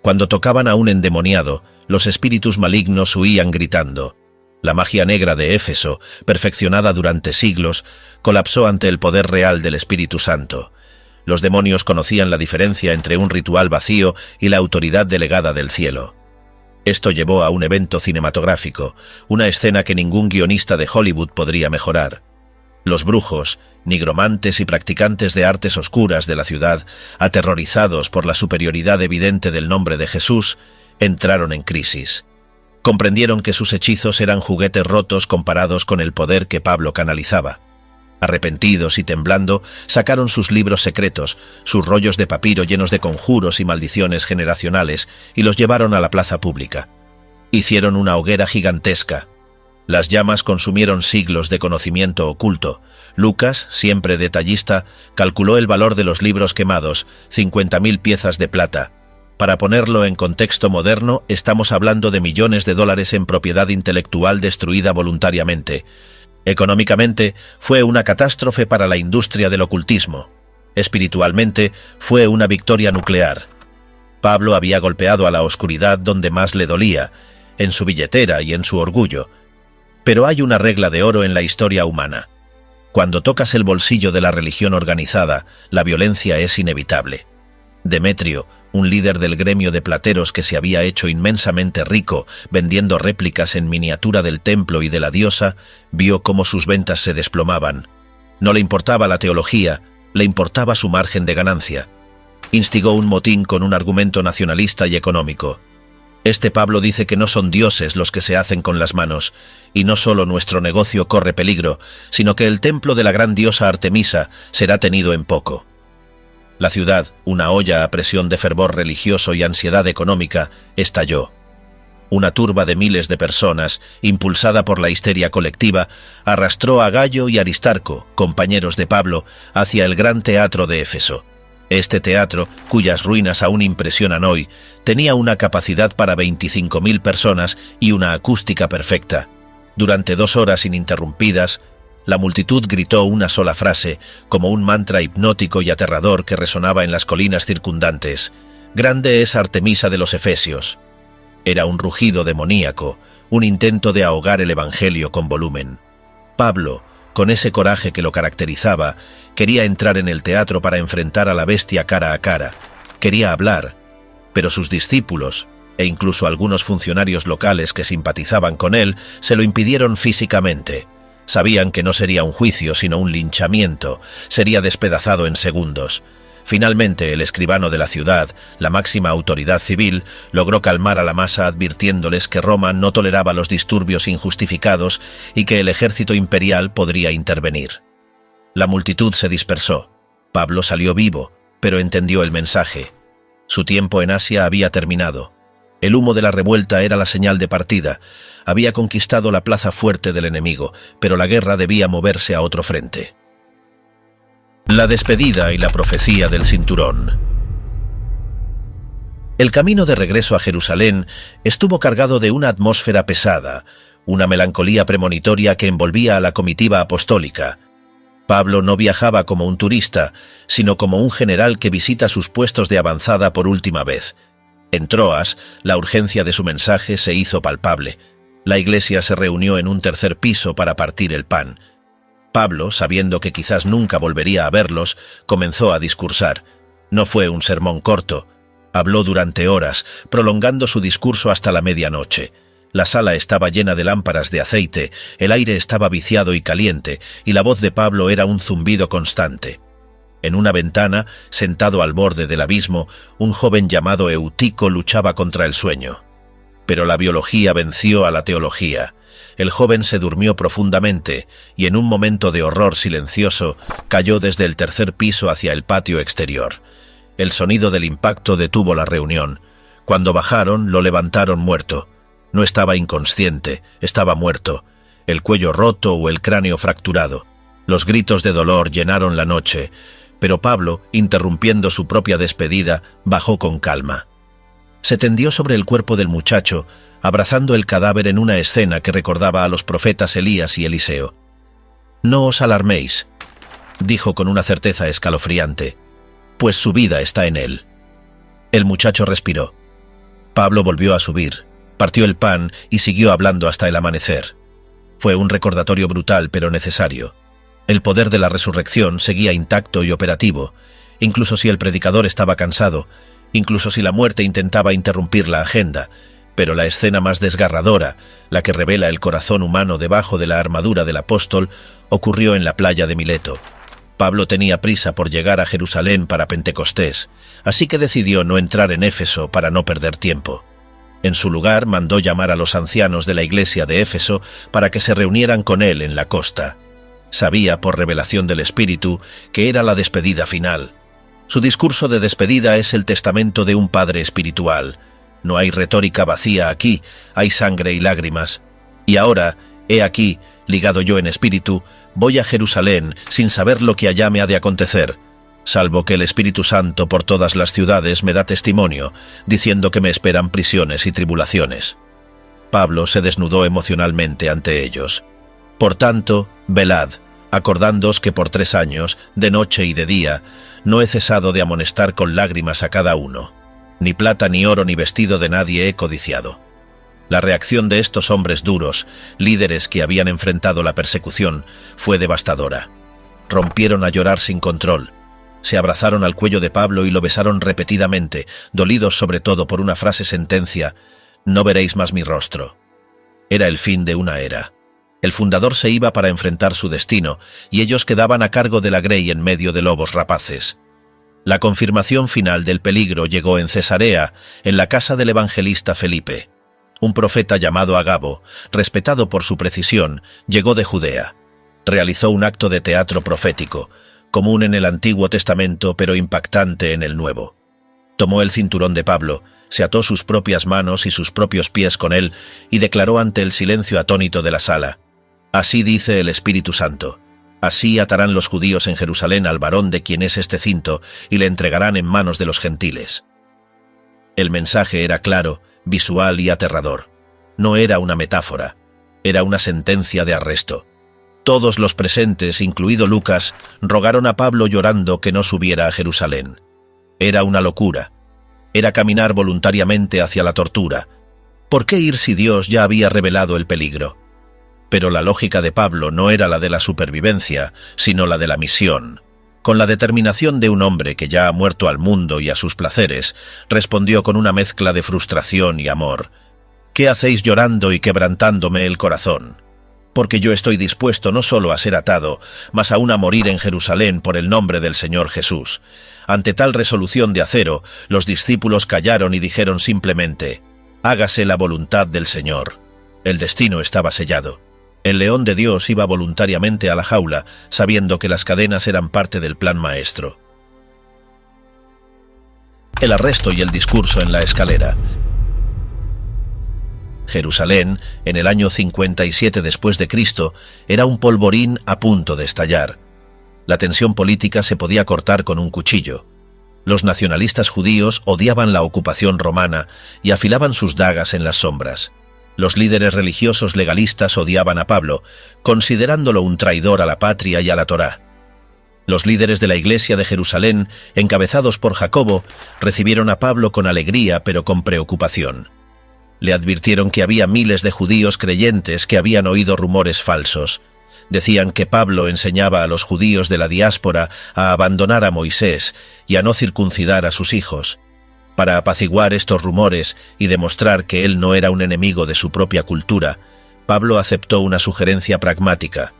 Cuando tocaban a un endemoniado, los espíritus malignos huían gritando. La magia negra de Éfeso, perfeccionada durante siglos, colapsó ante el poder real del Espíritu Santo. Los demonios conocían la diferencia entre un ritual vacío y la autoridad delegada del cielo. Esto llevó a un evento cinematográfico, una escena que ningún guionista de Hollywood podría mejorar. Los brujos, nigromantes y practicantes de artes oscuras de la ciudad, aterrorizados por la superioridad evidente del nombre de Jesús, entraron en crisis. Comprendieron que sus hechizos eran juguetes rotos comparados con el poder que Pablo canalizaba. Arrepentidos y temblando, sacaron sus libros secretos, sus rollos de papiro llenos de conjuros y maldiciones generacionales, y los llevaron a la plaza pública. Hicieron una hoguera gigantesca. Las llamas consumieron siglos de conocimiento oculto. Lucas, siempre detallista, calculó el valor de los libros quemados, 50.000 piezas de plata. Para ponerlo en contexto moderno, estamos hablando de millones de dólares en propiedad intelectual destruida voluntariamente. Económicamente, fue una catástrofe para la industria del ocultismo. Espiritualmente, fue una victoria nuclear. Pablo había golpeado a la oscuridad donde más le dolía, en su billetera y en su orgullo. Pero hay una regla de oro en la historia humana. Cuando tocas el bolsillo de la religión organizada, la violencia es inevitable. Demetrio, un líder del gremio de plateros que se había hecho inmensamente rico vendiendo réplicas en miniatura del templo y de la diosa, vio cómo sus ventas se desplomaban. No le importaba la teología, le importaba su margen de ganancia. Instigó un motín con un argumento nacionalista y económico. Este Pablo dice que no son dioses los que se hacen con las manos, y no solo nuestro negocio corre peligro, sino que el templo de la gran diosa Artemisa será tenido en poco. La ciudad, una olla a presión de fervor religioso y ansiedad económica, estalló. Una turba de miles de personas, impulsada por la histeria colectiva, arrastró a Gayo y Aristarco, compañeros de Pablo, hacia el gran teatro de Éfeso. Este teatro, cuyas ruinas aún impresionan hoy, tenía una capacidad para 25.000 personas y una acústica perfecta. Durante 2 horas ininterrumpidas, la multitud gritó una sola frase, como un mantra hipnótico y aterrador que resonaba en las colinas circundantes: «Grande es Artemisa de los Efesios». Era un rugido demoníaco, un intento de ahogar el evangelio con volumen. Pablo, con ese coraje que lo caracterizaba, quería entrar en el teatro para enfrentar a la bestia cara a cara. Quería hablar, pero sus discípulos, e incluso algunos funcionarios locales que simpatizaban con él, se lo impidieron físicamente. Sabían que no sería un juicio, sino un linchamiento. Sería despedazado en segundos. Finalmente, el escribano de la ciudad, la máxima autoridad civil, logró calmar a la masa advirtiéndoles que Roma no toleraba los disturbios injustificados y que el ejército imperial podría intervenir. La multitud se dispersó. Pablo salió vivo, pero entendió el mensaje. Su tiempo en Asia había terminado. El humo de la revuelta era la señal de partida. Había conquistado la plaza fuerte del enemigo, pero la guerra debía moverse a otro frente. La despedida y la profecía del cinturón. El camino de regreso a Jerusalén estuvo cargado de una atmósfera pesada, una melancolía premonitoria que envolvía a la comitiva apostólica. Pablo no viajaba como un turista, sino como un general que visita sus puestos de avanzada por última vez. En Troas, la urgencia de su mensaje se hizo palpable. La iglesia se reunió en un tercer piso para partir el pan. Pablo, sabiendo que quizás nunca volvería a verlos, comenzó a discursar. No fue un sermón corto. Habló durante horas, prolongando su discurso hasta la medianoche. La sala estaba llena de lámparas de aceite, el aire estaba viciado y caliente, y la voz de Pablo era un zumbido constante. En una ventana, sentado al borde del abismo, un joven llamado Eutico luchaba contra el sueño. Pero la biología venció a la teología. El joven se durmió profundamente y en un momento de horror silencioso cayó desde el tercer piso hacia el patio exterior. El sonido del impacto detuvo la reunión. Cuando bajaron, lo levantaron muerto. No estaba inconsciente, estaba muerto, el cuello roto o el cráneo fracturado. Los gritos de dolor llenaron la noche, pero Pablo, interrumpiendo su propia despedida, bajó con calma. Se tendió sobre el cuerpo del muchacho, abrazando el cadáver en una escena que recordaba a los profetas Elías y Eliseo. «No os alarméis», dijo con una certeza escalofriante, «pues su vida está en él». El muchacho respiró. Pablo volvió a subir, partió el pan y siguió hablando hasta el amanecer. Fue un recordatorio brutal pero necesario. El poder de la resurrección seguía intacto y operativo, incluso si el predicador estaba cansado, incluso si la muerte intentaba interrumpir la agenda, pero la escena más desgarradora, la que revela el corazón humano debajo de la armadura del apóstol, ocurrió en la playa de Mileto. Pablo tenía prisa por llegar a Jerusalén para Pentecostés, así que decidió no entrar en Éfeso para no perder tiempo. En su lugar mandó llamar a los ancianos de la iglesia de Éfeso para que se reunieran con él en la costa. Sabía, por revelación del Espíritu, que era la despedida final. Su discurso de despedida es el testamento de un padre espiritual. No hay retórica vacía aquí, hay sangre y lágrimas. Y ahora, he aquí, ligado yo en espíritu, voy a Jerusalén sin saber lo que allá me ha de acontecer, salvo que el Espíritu Santo por todas las ciudades me da testimonio, diciendo que me esperan prisiones y tribulaciones. Pablo se desnudó emocionalmente ante ellos. Por tanto, velad, acordándoos que por 3 años, de noche y de día, no he cesado de amonestar con lágrimas a cada uno. Ni plata, ni oro, ni vestido de nadie he codiciado. La reacción de estos hombres duros, líderes que habían enfrentado la persecución, fue devastadora. Rompieron a llorar sin control. Se abrazaron al cuello de Pablo y lo besaron repetidamente, dolidos sobre todo por una frase sentencia: «No veréis más mi rostro». Era el fin de una era. El fundador se iba para enfrentar su destino, y ellos quedaban a cargo de la grey en medio de lobos rapaces. La confirmación final del peligro llegó en Cesarea, en la casa del evangelista Felipe. Un profeta llamado Agabo, respetado por su precisión, llegó de Judea. Realizó un acto de teatro profético, común en el Antiguo Testamento pero impactante en el Nuevo. Tomó el cinturón de Pablo, se ató sus propias manos y sus propios pies con él y declaró ante el silencio atónito de la sala: «Así dice el Espíritu Santo. Así atarán los judíos en Jerusalén al varón de quien es este cinto y le entregarán en manos de los gentiles». El mensaje era claro, visual y aterrador. No era una metáfora, era una sentencia de arresto. Todos los presentes, incluido Lucas, rogaron a Pablo llorando que no subiera a Jerusalén. Era una locura. Era caminar voluntariamente hacia la tortura. ¿Por qué ir si Dios ya había revelado el peligro? Pero la lógica de Pablo no era la de la supervivencia, sino la de la misión. Con la determinación de un hombre que ya ha muerto al mundo y a sus placeres, respondió con una mezcla de frustración y amor: «¿Qué hacéis llorando y quebrantándome el corazón? Porque yo estoy dispuesto no solo a ser atado, mas aún a morir en Jerusalén por el nombre del Señor Jesús». Ante tal resolución de acero, los discípulos callaron y dijeron simplemente: «Hágase la voluntad del Señor». El destino estaba sellado. El león de Dios iba voluntariamente a la jaula, sabiendo que las cadenas eran parte del plan maestro. El arresto y el discurso en la escalera. Jerusalén, en el año 57 después de Cristo, era un polvorín a punto de estallar. La tensión política se podía cortar con un cuchillo. Los nacionalistas judíos odiaban la ocupación romana y afilaban sus dagas en las sombras. Los líderes religiosos legalistas odiaban a Pablo, considerándolo un traidor a la patria y a la Torá. Los líderes de la Iglesia de Jerusalén, encabezados por Jacobo, recibieron a Pablo con alegría pero con preocupación. Le advirtieron que había miles de judíos creyentes que habían oído rumores falsos. Decían que Pablo enseñaba a los judíos de la diáspora a abandonar a Moisés y a no circuncidar a sus hijos. Para apaciguar estos rumores y demostrar que él no era un enemigo de su propia cultura, Pablo aceptó una sugerencia pragmática: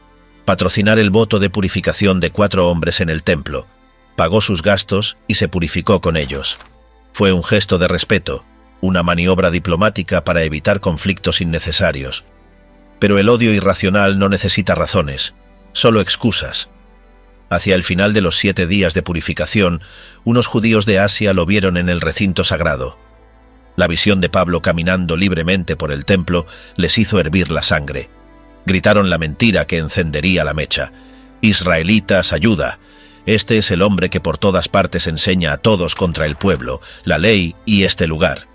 patrocinar el voto de purificación de 4 hombres en el templo. Pagó sus gastos y se purificó con ellos. Fue un gesto de respeto, una maniobra diplomática para evitar conflictos innecesarios. Pero el odio irracional no necesita razones, solo excusas. Hacia el final de los 7 días de purificación, unos judíos de Asia lo vieron en el recinto sagrado. La visión de Pablo caminando libremente por el templo les hizo hervir la sangre. Gritaron la mentira que encendería la mecha: «Israelitas, ayuda! Este es el hombre que por todas partes enseña a todos contra el pueblo, la ley y este lugar.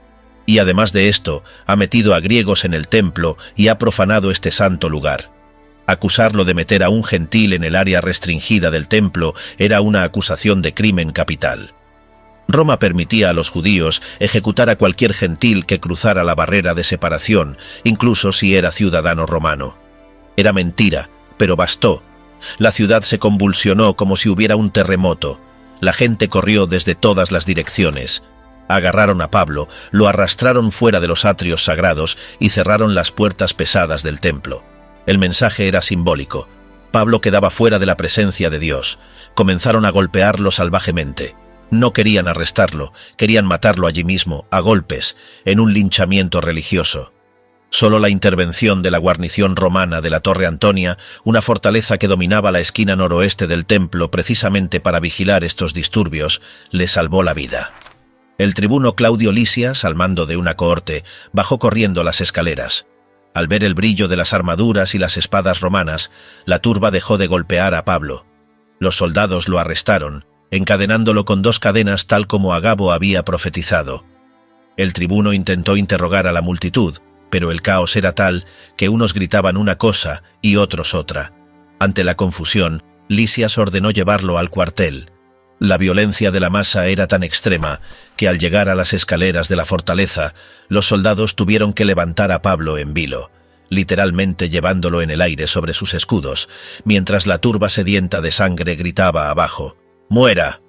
Y además de esto, ha metido a griegos en el templo y ha profanado este santo lugar». Acusarlo de meter a un gentil en el área restringida del templo era una acusación de crimen capital. Roma permitía a los judíos ejecutar a cualquier gentil que cruzara la barrera de separación, incluso si era ciudadano romano. Era mentira, pero bastó. La ciudad se convulsionó como si hubiera un terremoto. La gente corrió desde todas las direcciones. Agarraron a Pablo, lo arrastraron fuera de los atrios sagrados y cerraron las puertas pesadas del templo. El mensaje era simbólico. Pablo quedaba fuera de la presencia de Dios. Comenzaron a golpearlo salvajemente. No querían arrestarlo, querían matarlo allí mismo, a golpes, en un linchamiento religioso. Solo la intervención de la guarnición romana de la Torre Antonia, una fortaleza que dominaba la esquina noroeste del templo precisamente para vigilar estos disturbios, le salvó la vida. El tribuno Claudio Lisias, al mando de una cohorte, bajó corriendo las escaleras. Al ver el brillo de las armaduras y las espadas romanas, la turba dejó de golpear a Pablo. Los soldados lo arrestaron, encadenándolo con 2 cadenas tal como Agabo había profetizado. El tribuno intentó interrogar a la multitud, pero el caos era tal que unos gritaban una cosa y otros otra. Ante la confusión, Lisias ordenó llevarlo al cuartel. La violencia de la masa era tan extrema que al llegar a las escaleras de la fortaleza, los soldados tuvieron que levantar a Pablo en vilo, literalmente llevándolo en el aire sobre sus escudos, mientras la turba sedienta de sangre gritaba abajo: «¡Muera!».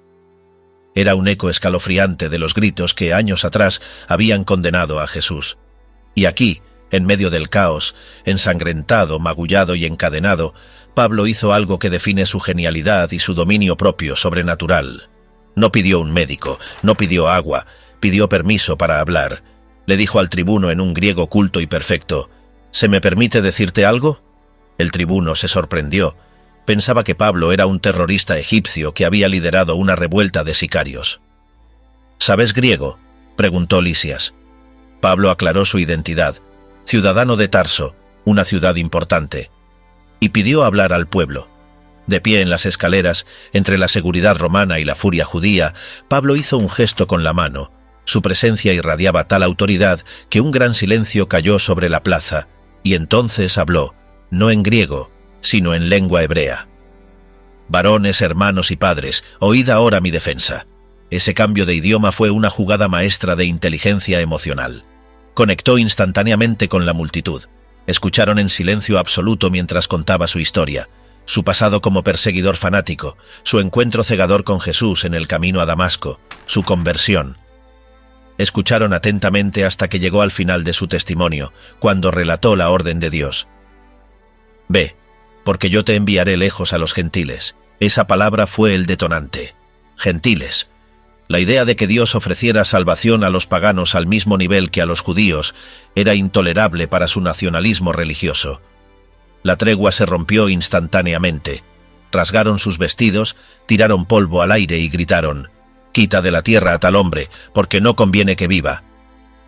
Era un eco escalofriante de los gritos que años atrás habían condenado a Jesús. Y aquí, en medio del caos, ensangrentado, magullado y encadenado, Pablo hizo algo que define su genialidad y su dominio propio sobrenatural. No pidió un médico, no pidió agua, pidió permiso para hablar. Le dijo al tribuno en un griego culto y perfecto: «¿Se me permite decirte algo?». El tribuno se sorprendió. Pensaba que Pablo era un terrorista egipcio que había liderado una revuelta de sicarios. «¿Sabes griego?», preguntó Lisias. Pablo aclaró su identidad: ciudadano de Tarso, una ciudad importante, y pidió hablar al pueblo. De pie en las escaleras, entre la seguridad romana y la furia judía, Pablo hizo un gesto con la mano. Su presencia irradiaba tal autoridad que un gran silencio cayó sobre la plaza, y entonces habló, no en griego, sino en lengua hebrea. «Varones, hermanos y padres, oíd ahora mi defensa». Ese cambio de idioma fue una jugada maestra de inteligencia emocional. Conectó instantáneamente con la multitud. Escucharon en silencio absoluto mientras contaba su historia, su pasado como perseguidor fanático, su encuentro cegador con Jesús en el camino a Damasco, su conversión. Escucharon atentamente hasta que llegó al final de su testimonio, cuando relató la orden de Dios. «Ve, porque yo te enviaré lejos a los gentiles». Esa palabra fue el detonante. Gentiles. La idea de que Dios ofreciera salvación a los paganos al mismo nivel que a los judíos era intolerable para su nacionalismo religioso. La tregua se rompió instantáneamente. Rasgaron sus vestidos, tiraron polvo al aire y gritaron: «Quita de la tierra a tal hombre, porque no conviene que viva».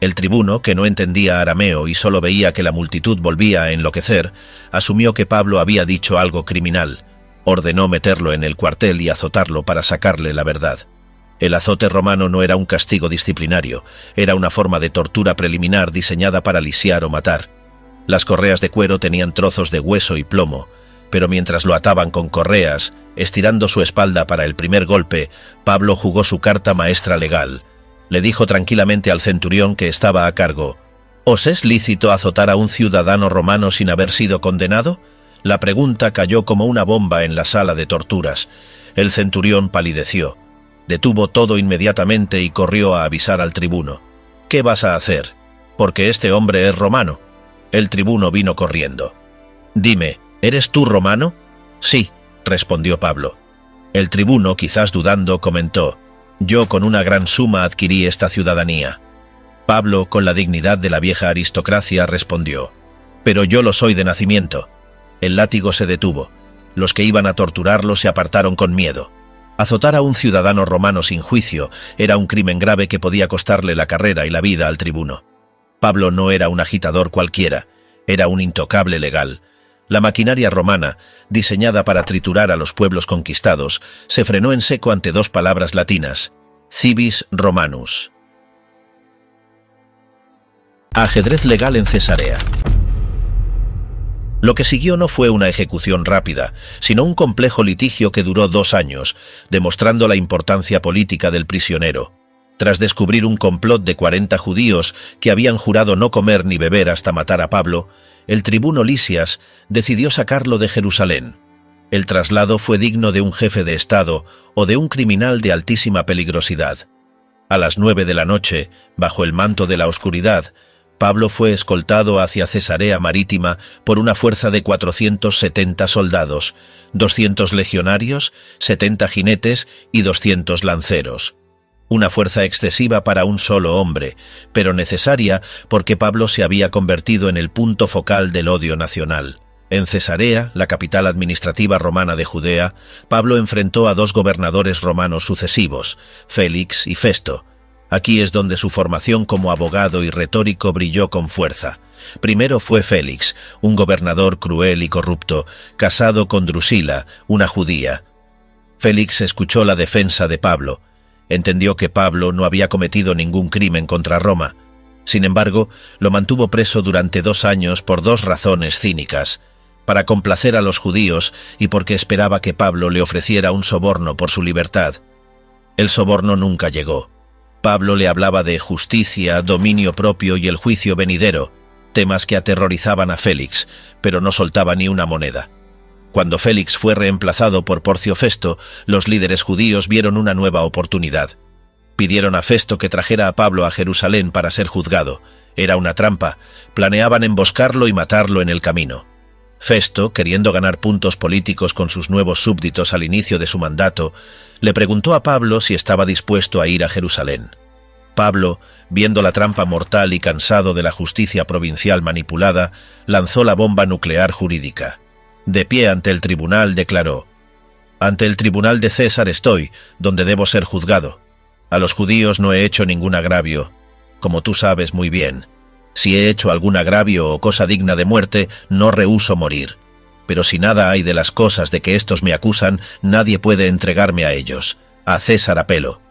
El tribuno, que no entendía arameo y solo veía que la multitud volvía a enloquecer, asumió que Pablo había dicho algo criminal. Ordenó meterlo en el cuartel y azotarlo para sacarle la verdad. El azote romano no era un castigo disciplinario, era una forma de tortura preliminar diseñada para lisiar o matar. Las correas de cuero tenían trozos de hueso y plomo, pero mientras lo ataban con correas, estirando su espalda para el primer golpe, Pablo jugó su carta maestra legal. Le dijo tranquilamente al centurión que estaba a cargo: «¿Os es lícito azotar a un ciudadano romano sin haber sido condenado?». La pregunta cayó como una bomba en la sala de torturas. El centurión palideció. Detuvo todo inmediatamente y corrió a avisar al tribuno. «¿Qué vas a hacer? Porque este hombre es romano». El tribuno vino corriendo. «Dime, ¿eres tú romano?». «Sí», respondió Pablo. El tribuno, quizás dudando, comentó: «Yo con una gran suma adquirí esta ciudadanía». Pablo, con la dignidad de la vieja aristocracia, respondió: «Pero yo lo soy de nacimiento». El látigo se detuvo. Los que iban a torturarlo se apartaron con miedo. Azotar a un ciudadano romano sin juicio era un crimen grave que podía costarle la carrera y la vida al tribuno. Pablo no era un agitador cualquiera, era un intocable legal. La maquinaria romana, diseñada para triturar a los pueblos conquistados, se frenó en seco ante dos palabras latinas: civis romanus. Ajedrez legal en Cesarea. Lo que siguió no fue una ejecución rápida, sino un complejo litigio que duró 2 años, demostrando la importancia política del prisionero. Tras descubrir un complot de 40 judíos que habían jurado no comer ni beber hasta matar a Pablo, el tribuno Lisias decidió sacarlo de Jerusalén. El traslado fue digno de un jefe de Estado o de un criminal de altísima peligrosidad. A las 9 de la noche, bajo el manto de la oscuridad, Pablo fue escoltado hacia Cesarea Marítima por una fuerza de 470 soldados, 200 legionarios, 70 jinetes y 200 lanceros. Una fuerza excesiva para un solo hombre, pero necesaria porque Pablo se había convertido en el punto focal del odio nacional. En Cesarea, la capital administrativa romana de Judea, Pablo enfrentó a 2 gobernadores romanos sucesivos, Félix y Festo. Aquí es donde su formación como abogado y retórico brilló con fuerza. Primero fue Félix, un gobernador cruel y corrupto, casado con Drusila, una judía. Félix escuchó la defensa de Pablo. Entendió que Pablo no había cometido ningún crimen contra Roma. Sin embargo, lo mantuvo preso durante 2 años por 2 razones cínicas: para complacer a los judíos y porque esperaba que Pablo le ofreciera un soborno por su libertad. El soborno nunca llegó. Pablo le hablaba de justicia, dominio propio y el juicio venidero, temas que aterrorizaban a Félix, pero no soltaba ni una moneda. Cuando Félix fue reemplazado por Porcio Festo, los líderes judíos vieron una nueva oportunidad. Pidieron a Festo que trajera a Pablo a Jerusalén para ser juzgado. Era una trampa. Planeaban emboscarlo y matarlo en el camino. Festo, queriendo ganar puntos políticos con sus nuevos súbditos al inicio de su mandato, le preguntó a Pablo si estaba dispuesto a ir a Jerusalén. Pablo, viendo la trampa mortal y cansado de la justicia provincial manipulada, lanzó la bomba nuclear jurídica. De pie ante el tribunal, declaró: «Ante el tribunal de César estoy, donde debo ser juzgado. A los judíos no he hecho ningún agravio, como tú sabes muy bien. Si he hecho algún agravio o cosa digna de muerte, no rehúso morir. Pero si nada hay de las cosas de que éstos me acusan, nadie puede entregarme a ellos. A César apelo».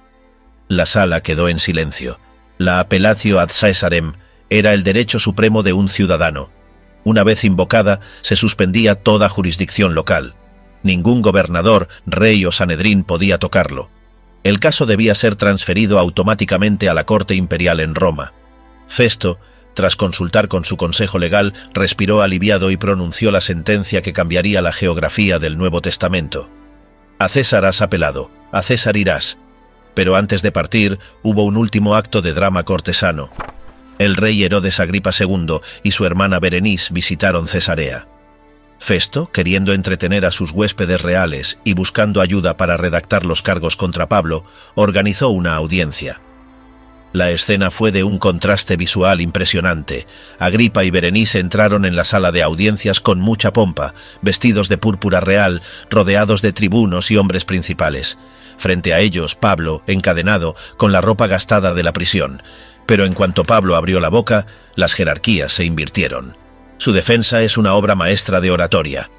La sala quedó en silencio. La appelatio ad Caesarem era el derecho supremo de un ciudadano. Una vez invocada, se suspendía toda jurisdicción local. Ningún gobernador, rey o sanedrín podía tocarlo. El caso debía ser transferido automáticamente a la corte imperial en Roma. Festo, tras consultar con su consejo legal, respiró aliviado y pronunció la sentencia que cambiaría la geografía del Nuevo Testamento. «A César has apelado, a César irás». Pero antes de partir, hubo un último acto de drama cortesano. El rey Herodes Agripa II y su hermana Berenice visitaron Cesarea. Festo, queriendo entretener a sus huéspedes reales y buscando ayuda para redactar los cargos contra Pablo, organizó una audiencia. La escena fue de un contraste visual impresionante. Agripa y Berenice entraron en la sala de audiencias con mucha pompa, vestidos de púrpura real, rodeados de tribunos y hombres principales. Frente a ellos, Pablo, encadenado, con la ropa gastada de la prisión. Pero en cuanto Pablo abrió la boca, las jerarquías se invirtieron. Su defensa es una obra maestra de oratoria.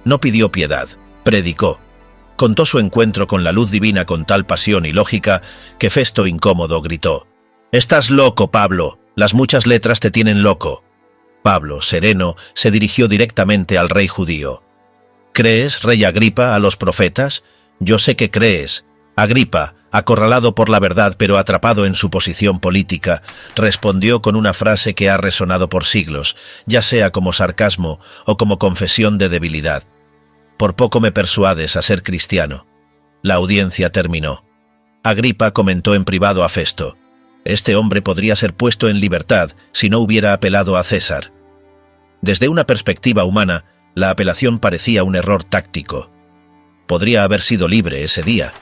No pidió piedad, predicó. Contó su encuentro con la luz divina con tal pasión y lógica que Festo, incómodo, gritó: «¡Estás loco, Pablo! Las muchas letras te tienen loco». Pablo, sereno, se dirigió directamente al rey judío. «¿Crees, rey Agripa, a los profetas? Yo sé que crees». Agripa, acorralado por la verdad pero atrapado en su posición política, respondió con una frase que ha resonado por siglos, ya sea como sarcasmo o como confesión de debilidad: «Por poco me persuades a ser cristiano». La audiencia terminó. Agripa comentó en privado a Festo: «Este hombre podría ser puesto en libertad si no hubiera apelado a César». Desde una perspectiva humana, la apelación parecía un error táctico. Podría haber sido libre ese día.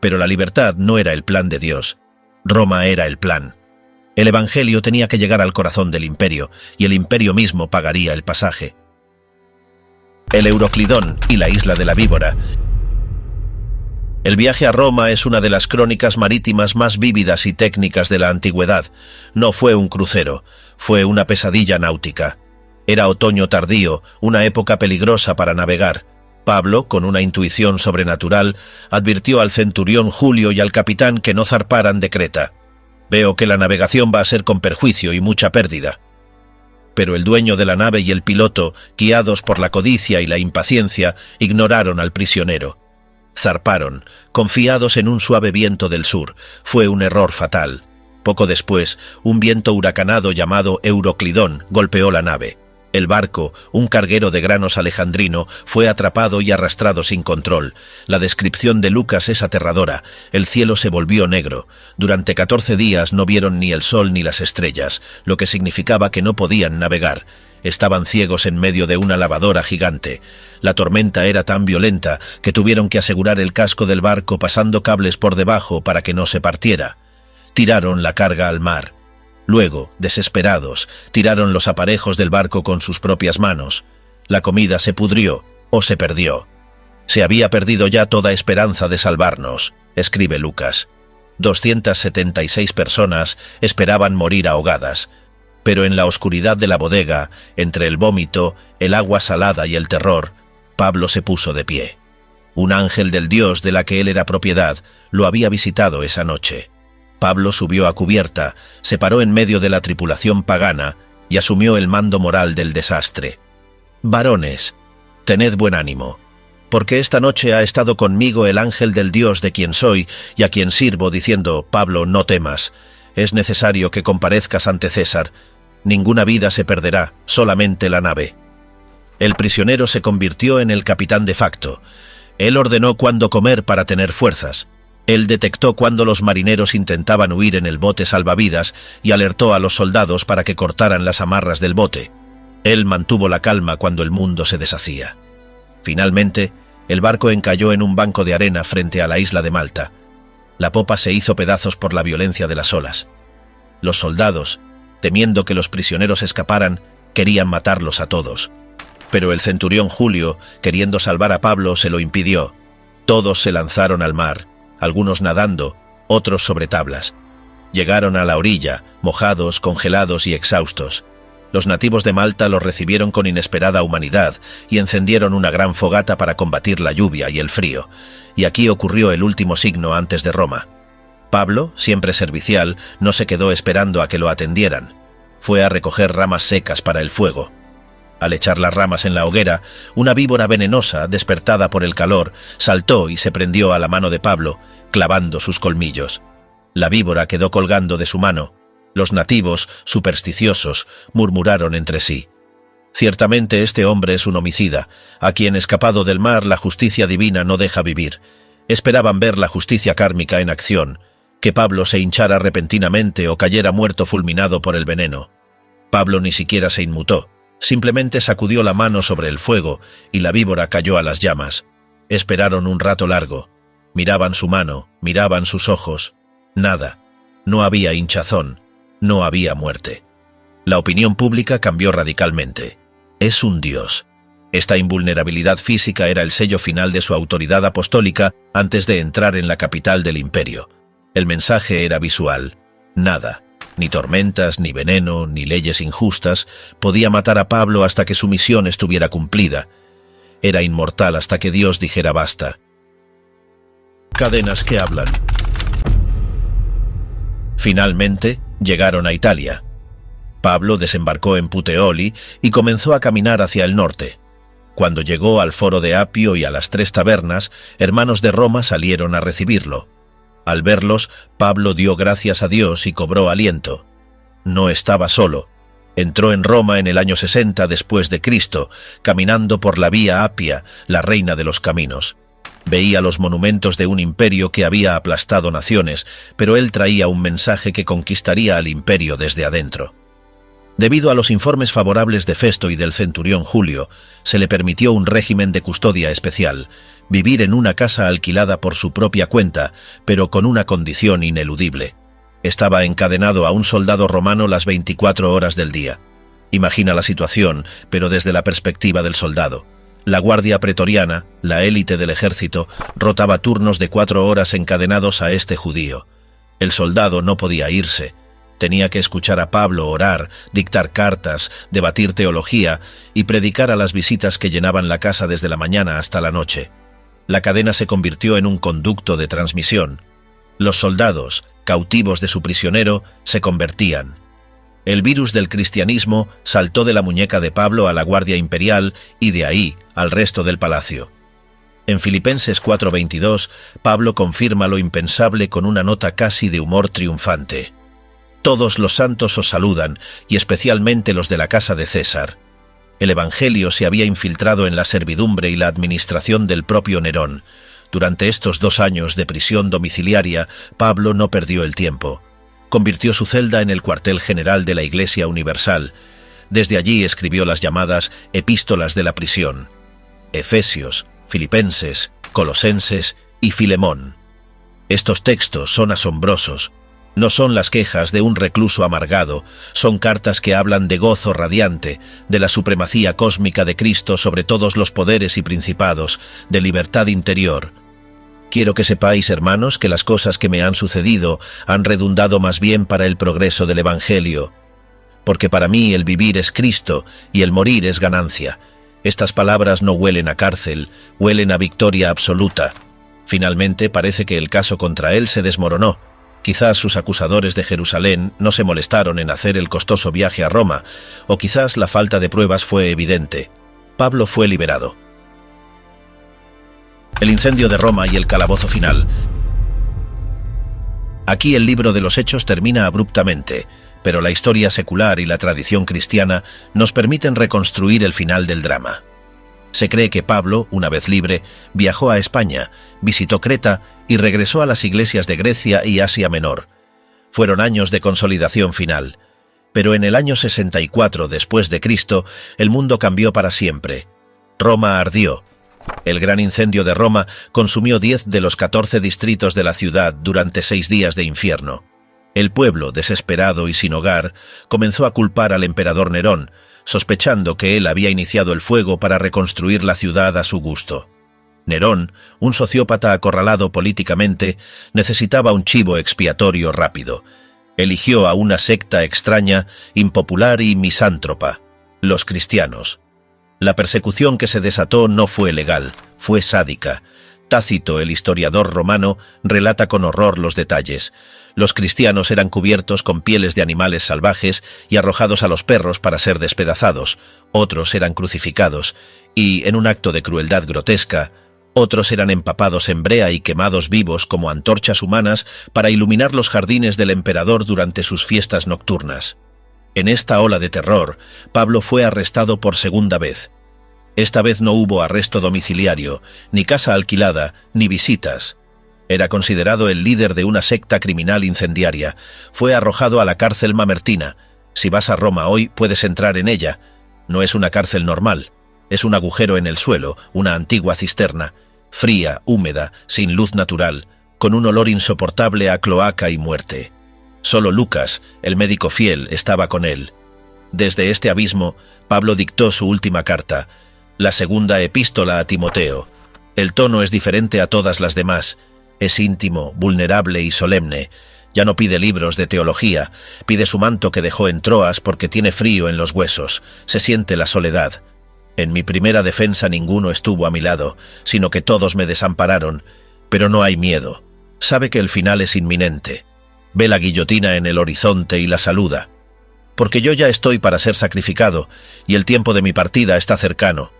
Pero la libertad no era el plan de Dios. Roma era el plan. El Evangelio tenía que llegar al corazón del imperio, y el imperio mismo pagaría el pasaje. El Euroclidón y la isla de la víbora. El viaje a Roma es una de las crónicas marítimas más vívidas y técnicas de la antigüedad. No fue un crucero, fue una pesadilla náutica. Era otoño tardío, una época peligrosa para navegar. Pablo, con una intuición sobrenatural, advirtió al centurión Julio y al capitán que no zarparan de Creta. «Veo que la navegación va a ser con perjuicio y mucha pérdida». Pero el dueño de la nave y el piloto, guiados por la codicia y la impaciencia, ignoraron al prisionero. Zarparon, confiados en un suave viento del sur. Fue un error fatal. Poco después, un viento huracanado llamado Euroclidón golpeó la nave. El barco, un carguero de granos alejandrino, fue atrapado y arrastrado sin control. La descripción de Lucas es aterradora. El cielo se volvió negro. Durante 14 días no vieron ni el sol ni las estrellas, lo que significaba que no podían navegar. Estaban ciegos en medio de una lavadora gigante. La tormenta era tan violenta que tuvieron que asegurar el casco del barco pasando cables por debajo para que no se partiera. Tiraron la carga al mar. Luego, desesperados, tiraron los aparejos del barco con sus propias manos. La comida se pudrió o se perdió. Se había perdido ya toda esperanza de salvarnos, escribe Lucas. 276 personas esperaban morir ahogadas, pero en la oscuridad de la bodega, entre el vómito, el agua salada y el terror, Pablo se puso de pie. Un ángel del Dios de la que él era propiedad lo había visitado esa noche. Pablo subió a cubierta, se paró en medio de la tripulación pagana y asumió el mando moral del desastre. «Varones, tened buen ánimo, porque esta noche ha estado conmigo el ángel del Dios de quien soy y a quien sirvo, diciendo: Pablo, no temas, es necesario que comparezcas ante César. Ninguna vida se perderá, solamente la nave». El prisionero se convirtió en el capitán de facto. Él ordenó cuándo comer para tener fuerzas. Él detectó cuando los marineros intentaban huir en el bote salvavidas y alertó a los soldados para que cortaran las amarras del bote. Él mantuvo la calma cuando el mundo se deshacía. Finalmente, el barco encalló en un banco de arena frente a la isla de Malta. La popa se hizo pedazos por la violencia de las olas. Los soldados, temiendo que los prisioneros escaparan, querían matarlos a todos. Pero el centurión Julio, queriendo salvar a Pablo, se lo impidió. Todos se lanzaron al mar, algunos nadando, otros sobre tablas. Llegaron a la orilla, mojados, congelados y exhaustos. Los nativos de Malta los recibieron con inesperada humanidad y encendieron una gran fogata para combatir la lluvia y el frío. Y aquí ocurrió el último signo antes de Roma. Pablo, siempre servicial, no se quedó esperando a que lo atendieran. Fue a recoger ramas secas para el fuego. Al echar las ramas en la hoguera, una víbora venenosa, despertada por el calor, saltó y se prendió a la mano de Pablo, clavando sus colmillos. La víbora quedó colgando de su mano. Los nativos, supersticiosos, murmuraron entre sí: «Ciertamente este hombre es un homicida, a quien escapado del mar la justicia divina no deja vivir». Esperaban ver la justicia kármica en acción, que Pablo se hinchara repentinamente o cayera muerto fulminado por el veneno. Pablo ni siquiera se inmutó, simplemente sacudió la mano sobre el fuego y la víbora cayó a las llamas. Esperaron un rato largo. Miraban su mano, miraban sus ojos. Nada. No había hinchazón. No había muerte. La opinión pública cambió radicalmente. Es un dios. Esta invulnerabilidad física era el sello final de su autoridad apostólica antes de entrar en la capital del imperio. El mensaje era visual. Nada, ni tormentas, ni veneno, ni leyes injustas, podía matar a Pablo hasta que su misión estuviera cumplida. Era inmortal hasta que Dios dijera basta. Cadenas que hablan. Finalmente, llegaron a Italia. Pablo desembarcó en Puteoli y comenzó a caminar hacia el norte. Cuando llegó al foro de Apio y a las 3 tabernas, hermanos de Roma salieron a recibirlo. Al verlos, Pablo dio gracias a Dios y cobró aliento. No estaba solo. Entró en Roma en el año 60 después de Cristo, caminando por la Vía Apia, la reina de los caminos. Veía los monumentos de un imperio que había aplastado naciones, pero él traía un mensaje que conquistaría al imperio desde adentro. Debido a los informes favorables de Festo y del centurión Julio, se le permitió un régimen de custodia especial, vivir en una casa alquilada por su propia cuenta, pero con una condición ineludible. Estaba encadenado a un soldado romano las 24 horas del día. Imagina la situación, pero desde la perspectiva del soldado. La guardia pretoriana, la élite del ejército, rotaba turnos de 4 horas encadenados a este judío. El soldado no podía irse. Tenía que escuchar a Pablo orar, dictar cartas, debatir teología y predicar a las visitas que llenaban la casa desde la mañana hasta la noche. La cadena se convirtió en un conducto de transmisión. Los soldados, cautivos de su prisionero, se convertían. El virus del cristianismo saltó de la muñeca de Pablo a la guardia imperial y de ahí al resto del palacio. En Filipenses 4:22, Pablo confirma lo impensable con una nota casi de humor triunfante. Todos los santos os saludan, y especialmente los de la casa de César. El evangelio se había infiltrado en la servidumbre y la administración del propio Nerón. Durante estos 2 años de prisión domiciliaria, Pablo no perdió el tiempo. Convirtió su celda en el cuartel general de la Iglesia Universal. Desde allí escribió las llamadas Epístolas de la prisión: Efesios, Filipenses, Colosenses y Filemón. Estos textos son asombrosos. No son las quejas de un recluso amargado, son cartas que hablan de gozo radiante, de la supremacía cósmica de Cristo sobre todos los poderes y principados, de libertad interior. Quiero que sepáis, hermanos, que las cosas que me han sucedido han redundado más bien para el progreso del Evangelio. Porque para mí el vivir es Cristo y el morir es ganancia. Estas palabras no huelen a cárcel, huelen a victoria absoluta. Finalmente parece que el caso contra él se desmoronó. Quizás sus acusadores de Jerusalén no se molestaron en hacer el costoso viaje a Roma, o quizás la falta de pruebas fue evidente. Pablo fue liberado. El incendio de Roma y el calabozo final. Aquí el libro de los Hechos termina abruptamente, pero la historia secular y la tradición cristiana nos permiten reconstruir el final del drama. Se cree que Pablo, una vez libre, viajó a España, visitó Creta y regresó a las iglesias de Grecia y Asia Menor. Fueron años de consolidación final. Pero en el año 64 después de Cristo, el mundo cambió para siempre. Roma ardió. El gran incendio de Roma consumió 10 de los 14 distritos de la ciudad durante 6 días de infierno. El pueblo, desesperado y sin hogar, comenzó a culpar al emperador Nerón, sospechando que él había iniciado el fuego para reconstruir la ciudad a su gusto. Nerón, un sociópata acorralado políticamente, necesitaba un chivo expiatorio rápido. Eligió a una secta extraña, impopular y misántropa, los cristianos. La persecución que se desató no fue legal, fue sádica. Tácito, el historiador romano, relata con horror los detalles. Los cristianos eran cubiertos con pieles de animales salvajes y arrojados a los perros para ser despedazados. Otros eran crucificados y, en un acto de crueldad grotesca, otros eran empapados en brea y quemados vivos como antorchas humanas para iluminar los jardines del emperador durante sus fiestas nocturnas. En esta ola de terror, Pablo fue arrestado por segunda vez. Esta vez no hubo arresto domiciliario, ni casa alquilada, ni visitas. Era considerado el líder de una secta criminal incendiaria. Fue arrojado a la cárcel mamertina. Si vas a Roma hoy, puedes entrar en ella. No es una cárcel normal. Es un agujero en el suelo, una antigua cisterna, fría, húmeda, sin luz natural, con un olor insoportable a cloaca y muerte. Solo Lucas, el médico fiel, estaba con él. Desde este abismo, Pablo dictó su última carta, la segunda epístola a Timoteo. El tono es diferente a todas las demás. Es íntimo, vulnerable y solemne. Ya no pide libros de teología, pide su manto que dejó en Troas porque tiene frío en los huesos, se siente la soledad. En mi primera defensa ninguno estuvo a mi lado, sino que todos me desampararon, pero no hay miedo. Sabe que el final es inminente. Ve la guillotina en el horizonte y la saluda. Porque yo ya estoy para ser sacrificado, y el tiempo de mi partida está cercano.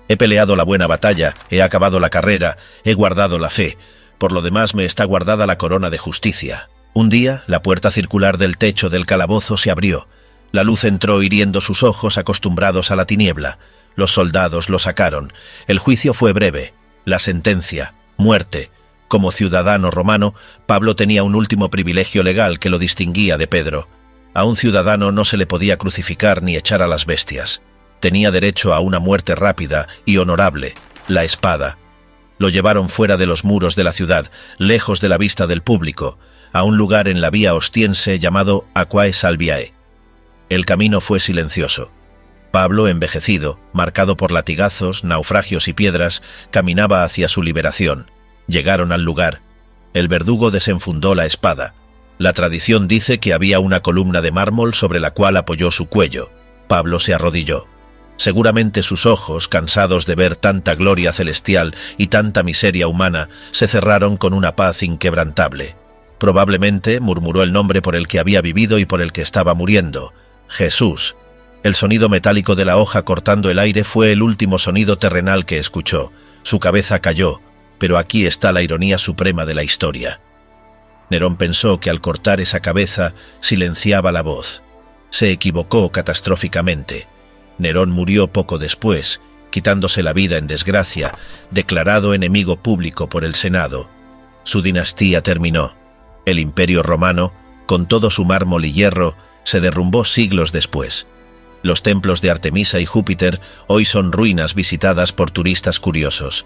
He peleado la buena batalla, he acabado la carrera, he guardado la fe. Por lo demás me está guardada la corona de justicia. Un día, la puerta circular del techo del calabozo se abrió. La luz entró hiriendo sus ojos acostumbrados a la tiniebla. Los soldados lo sacaron. El juicio fue breve. La sentencia, muerte. Como ciudadano romano, Pablo tenía un último privilegio legal que lo distinguía de Pedro. A un ciudadano no se le podía crucificar ni echar a las bestias. Tenía derecho a una muerte rápida y honorable, la espada. Lo llevaron fuera de los muros de la ciudad, lejos de la vista del público, a un lugar en la vía ostiense llamado Aquae Salviae. El camino fue silencioso. Pablo, envejecido, marcado por latigazos, naufragios y piedras, caminaba hacia su liberación. Llegaron al lugar. El verdugo desenfundó la espada. La tradición dice que había una columna de mármol sobre la cual apoyó su cuello. Pablo se arrodilló. Seguramente sus ojos, cansados de ver tanta gloria celestial y tanta miseria humana, se cerraron con una paz inquebrantable. Probablemente murmuró el nombre por el que había vivido y por el que estaba muriendo: Jesús. El sonido metálico de la hoja cortando el aire fue el último sonido terrenal que escuchó. Su cabeza cayó, pero aquí está la ironía suprema de la historia. Nerón pensó que al cortar esa cabeza silenciaba la voz. Se equivocó catastróficamente. Nerón murió poco después, quitándose la vida en desgracia, declarado enemigo público por el Senado. Su dinastía terminó. El Imperio Romano, con todo su mármol y hierro, se derrumbó siglos después. Los templos de Artemisa y Júpiter hoy son ruinas visitadas por turistas curiosos.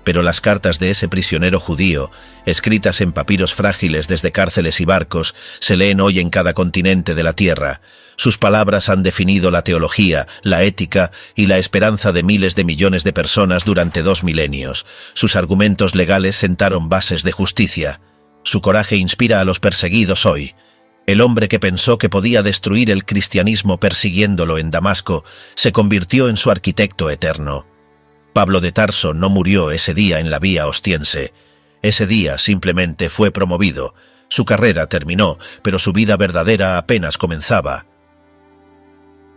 Pero las cartas de ese prisionero judío, escritas en papiros frágiles desde cárceles y barcos, se leen hoy en cada continente de la tierra. Sus palabras han definido la teología, la ética y la esperanza de miles de millones de personas durante 2 milenios. Sus argumentos legales sentaron bases de justicia. Su coraje inspira a los perseguidos hoy. El hombre que pensó que podía destruir el cristianismo persiguiéndolo en Damasco se convirtió en su arquitecto eterno. Pablo de Tarso no murió ese día en la vía ostiense. Ese día simplemente fue promovido. Su carrera terminó, pero su vida verdadera apenas comenzaba.